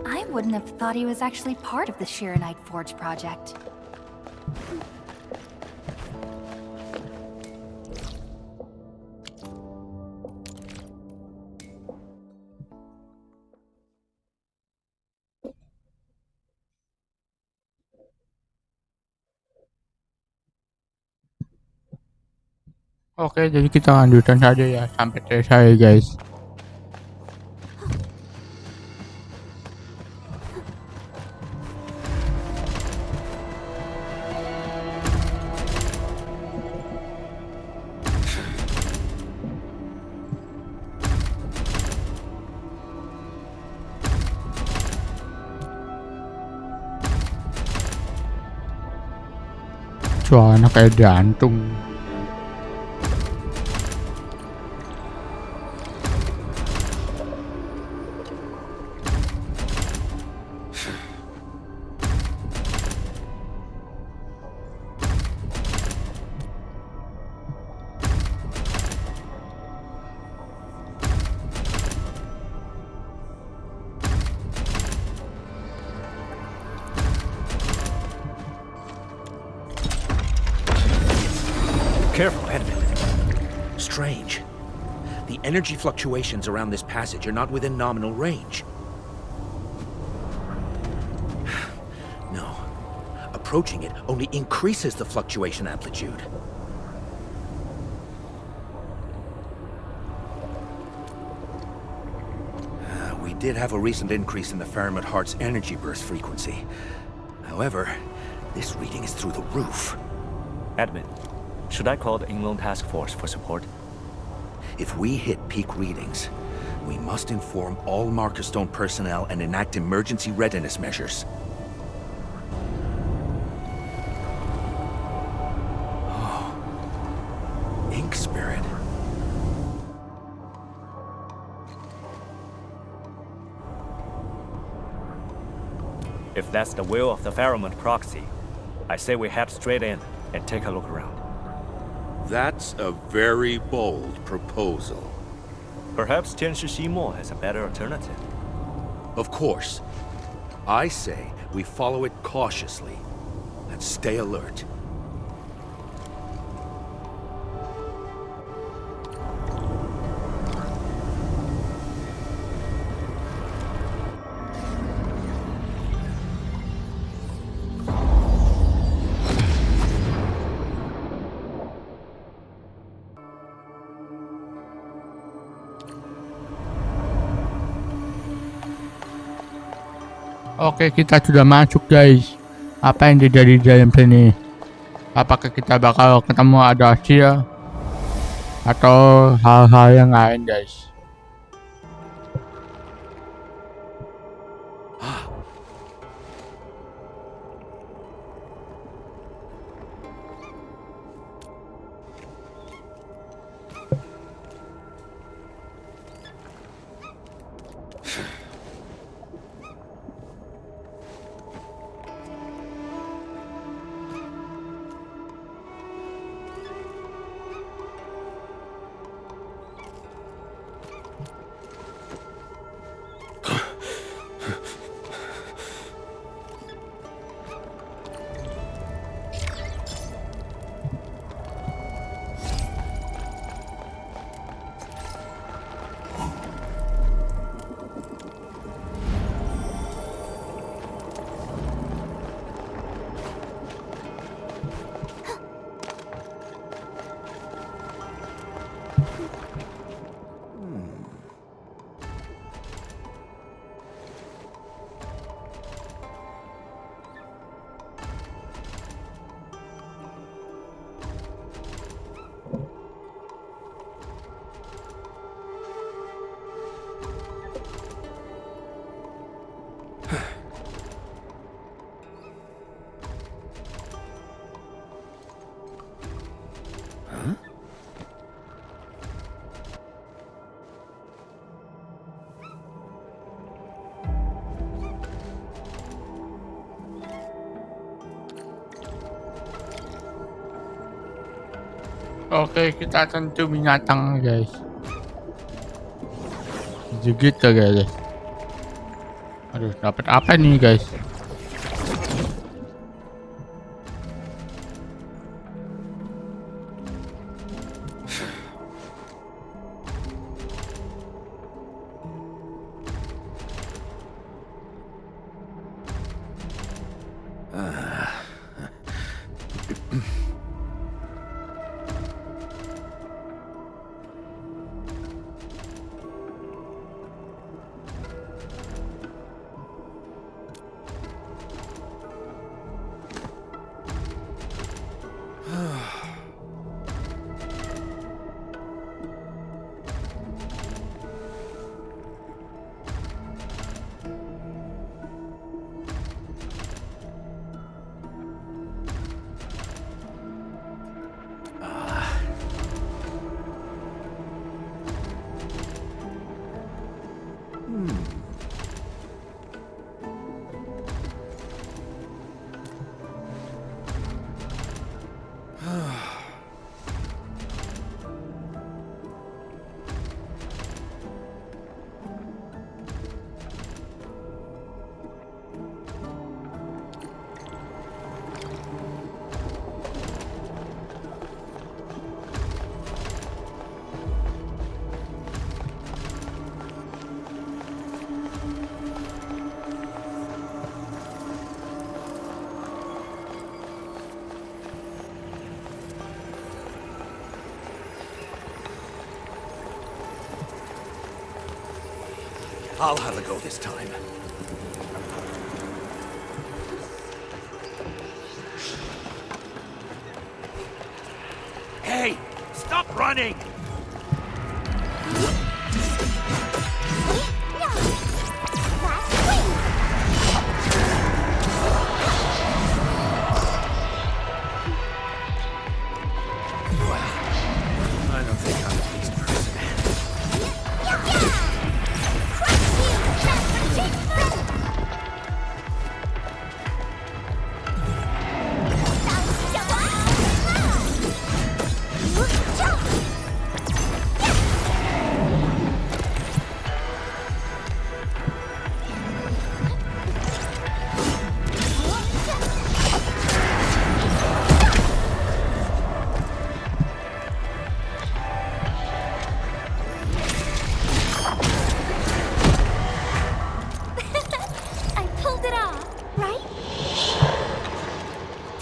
I wouldn't have thought he was actually part of the Shiranite Forge project. Oke, jadi kita lanjutkan saja ya sampai selesai guys. Suaranya kayak jantung. Careful, Endfield. Strange. The energy fluctuations around this passage are not within nominal range. No. Approaching it only increases the fluctuation amplitude. We did have a recent increase in the Fahrenheit Heart's energy burst frequency. However, this reading is through the roof. Admin, should I call the Inland Task Force for support? If we hit peak readings, we must inform all Marker Stone personnel and enact emergency readiness measures. Oh. Ink Spirit. If that's the will of the Faramund proxy, I say we head straight in and take a look around. That's a very bold proposal. Perhaps Tianshi Shimo has a better alternative. Of course. I say we follow it cautiously and stay alert. Oke, kita sudah masuk guys. Apa yang terjadi di dalam sini? Apakah kita bakal ketemu ada hasil atau hal-hal yang lain guys? Oke, kita tentu binatang guys. Gitu guys. Aduh, dapat apa nih guys? I'll have a go this time. Hey! Stop running! I don't think I'm a decent person.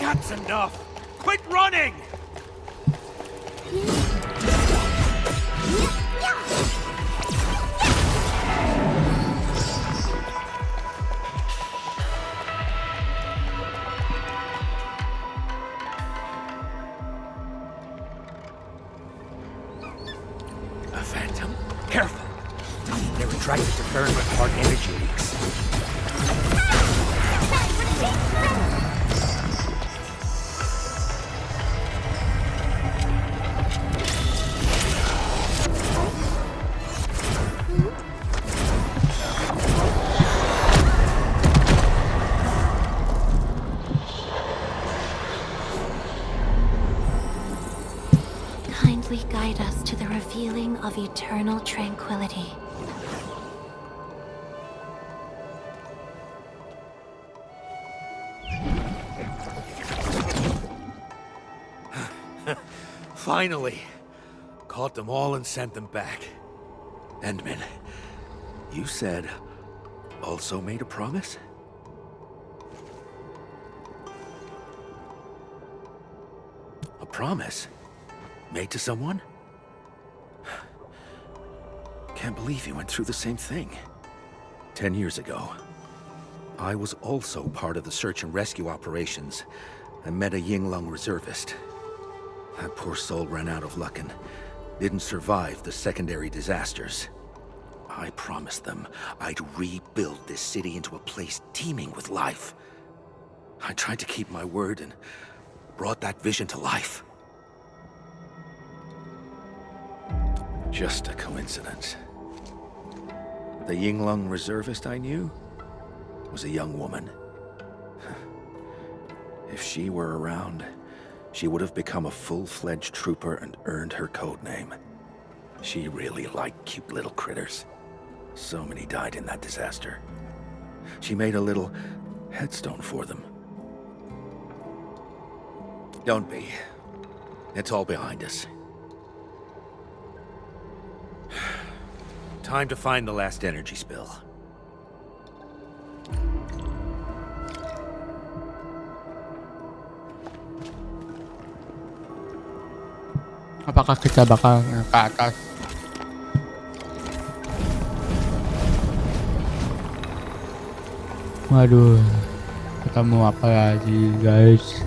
That's enough! Quit running! A phantom. Careful! They're attracted to Fahrenheit hard energy leaks. Kindly guide us to the revealing of eternal tranquility. Finally! Caught them all and sent them back. Endman, you said also made a promise? A promise? Made to someone? Can't believe you went through the same thing. 10 years ago, I was also part of the search and rescue operations. I met a Yinglong reservist. That poor soul ran out of luck and didn't survive the secondary disasters. I promised them I'd rebuild this city into a place teeming with life. I tried to keep my word and brought that vision to life. Just a coincidence. The Yinglong reservist I knew was a young woman. If she were around, she would have become a full-fledged trooper and earned her code name. She really liked cute little critters. So many died in that disaster. She made a little headstone for them. Don't be. It's all behind us. Time to find the last energy spill. Apakah kita bakal ke atas? Waduh, ketemu apa lagi guys?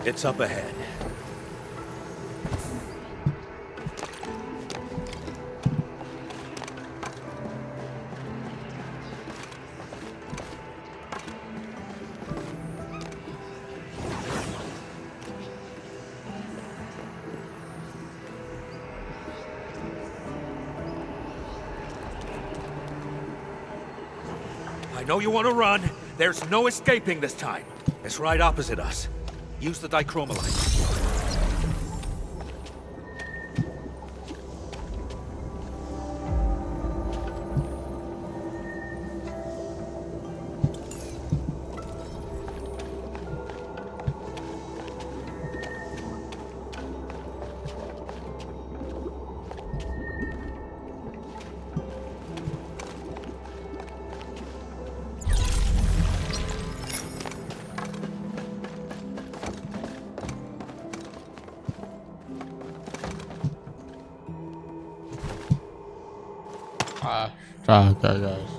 It's up ahead. I know you want to run. There's no escaping this time. It's right opposite us. Use the dichromalite. Astaga guys.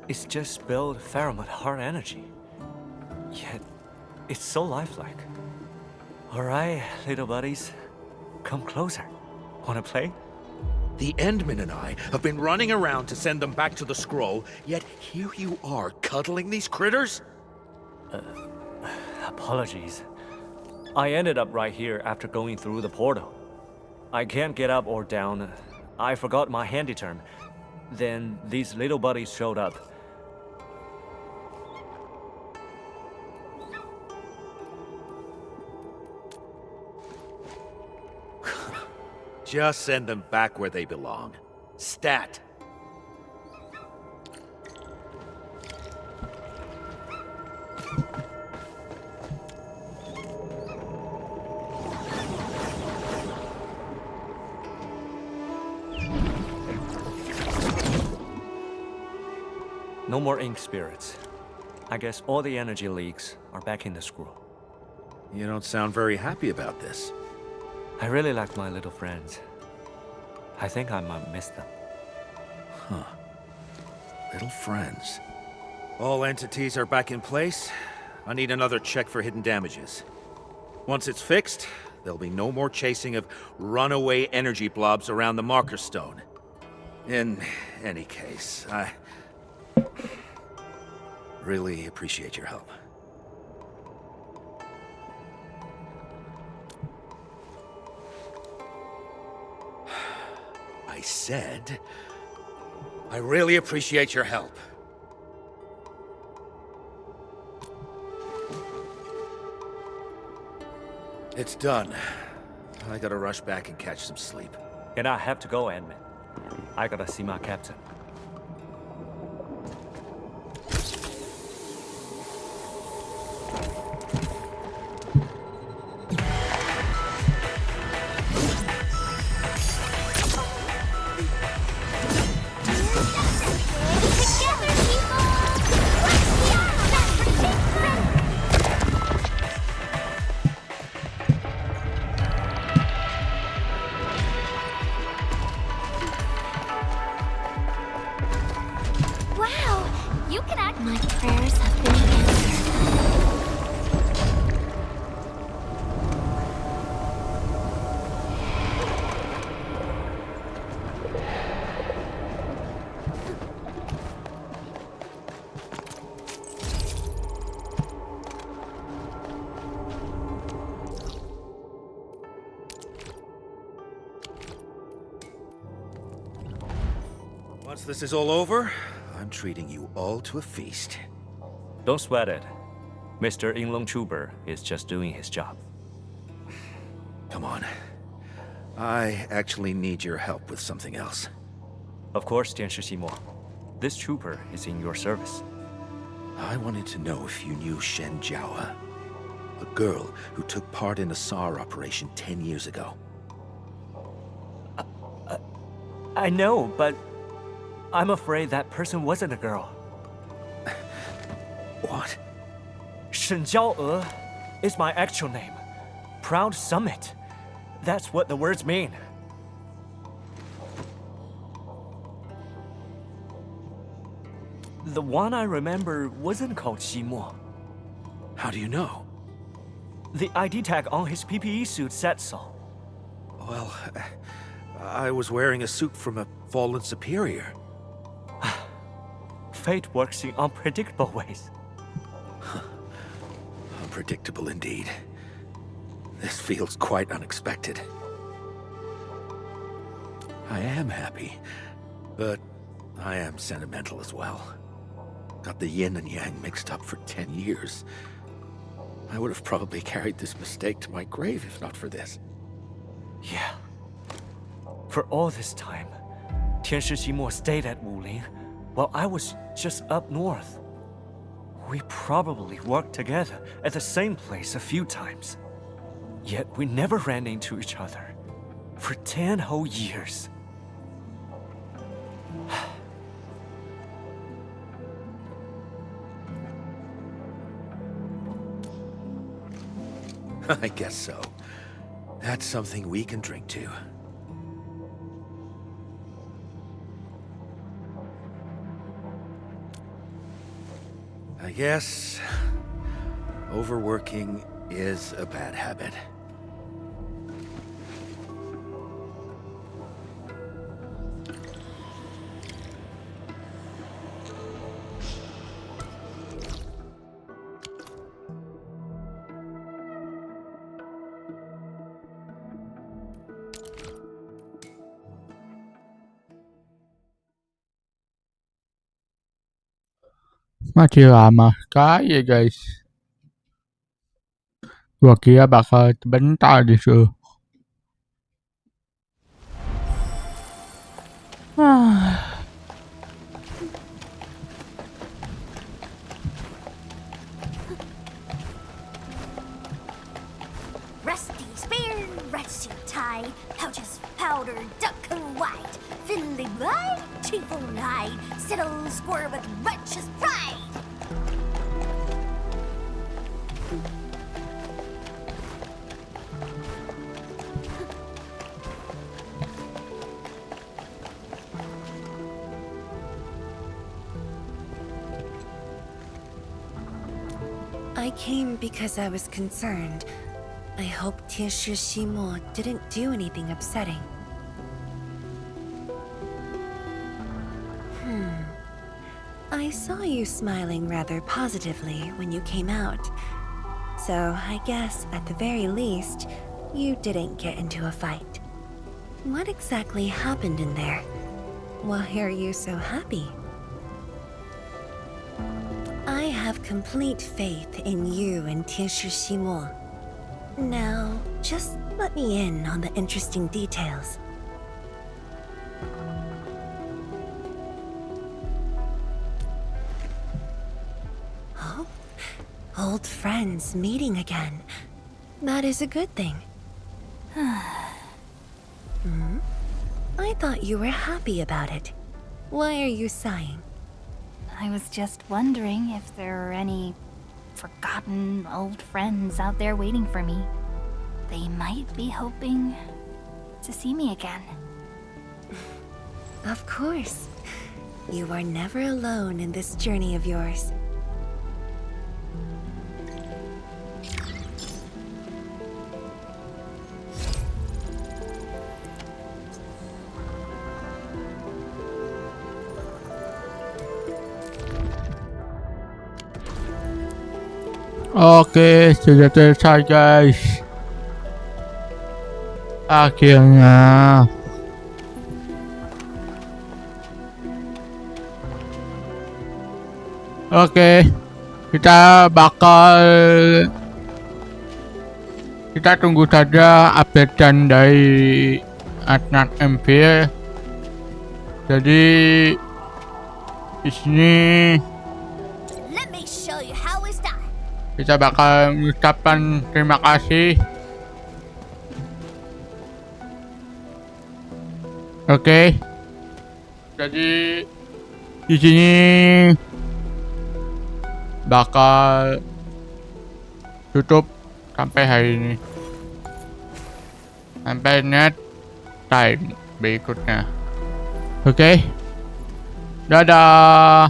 It's just spilled Pheromone hard energy. Yet, it's so lifelike. Alright, little buddies. Come closer. Wanna play? The Endmen and I have been running around to send them back to the scroll, yet here you are cuddling these critters? Apologies. I ended up right here after going through the portal. I can't get up or down. I forgot my handy term. Then these little buddies showed up. Just send them back where they belong. Stat. No more ink spirits. I guess all the energy leaks are back in the scroll. You don't sound very happy about this. I really like my little friends. I think I might miss them. Huh. Little friends. All entities are back in place. I need another check for hidden damages. Once it's fixed, there'll be no more chasing of runaway energy blobs around the marker stone. In any case, I really appreciate your help. I said, I really appreciate your help. It's done. I gotta rush back and catch some sleep. And I have to go, Admin. I gotta see my captain. My prayers have been answered. Once this is all over, I'm treating you all to a feast. Don't sweat it. Mr. Yinglong Chuber is just doing his job. Come on. I actually need your help with something else. Of course, Tianshi Ximo. This trooper is in your service. I wanted to know if you knew Shen Jiao, a girl who took part in a SAR operation 10 years ago. I know, but I'm afraid that person wasn't a girl. What? Shen Jiao is my actual name. Proud Summit. That's what the words mean. The one I remember wasn't called Ximo. How do you know? The ID tag on his PPE suit said so. Well, I was wearing a suit from a fallen superior. Fate works in unpredictable ways. Unpredictable indeed. This feels quite unexpected. I am happy, but I am sentimental as well. Got the yin and yang mixed up for 10 years. I would have probably carried this mistake to my grave if not for this. Yeah. For all this time, Tianshi Ximo stayed at Wuling, while I was just up north. We probably worked together at the same place a few times. Yet we never ran into each other. For 10 whole years. I guess so. That's something we can drink to. I guess overworking is a bad habit. Masih lama sekali ya guys. Gua kira bakal sebentar disuruh. Rusty spear, rusty tie, pouches powder, duck white, thinly blind, cheap-owned hide, settle square with righteous pride. I came because I was concerned. I hope Tianshi Ximo didn't do anything upsetting. I saw you smiling rather positively when you came out. So I guess, at the very least, you didn't get into a fight. What exactly happened in there? Why are you so happy? I have complete faith in you and Tianshi Ximo. Now, just Let me in on the interesting details. Oh, old friends meeting again. That is a good thing. I thought you were happy about it. Why are you sighing? I was just wondering if there are any forgotten old friends out there waiting for me. They might be hoping to see me again. Of course. You are never alone in this journey of yours. Oke, sudah selesai guys. Akhirnya. Oke, kita tunggu saja updatean dari Arknights Endfield. Jadi di sini kita bakal mengucapkan terima kasih. Oke. Jadi di sini bakal tutup sampai hari ini. Sampai next time berikutnya. Oke. Dadah.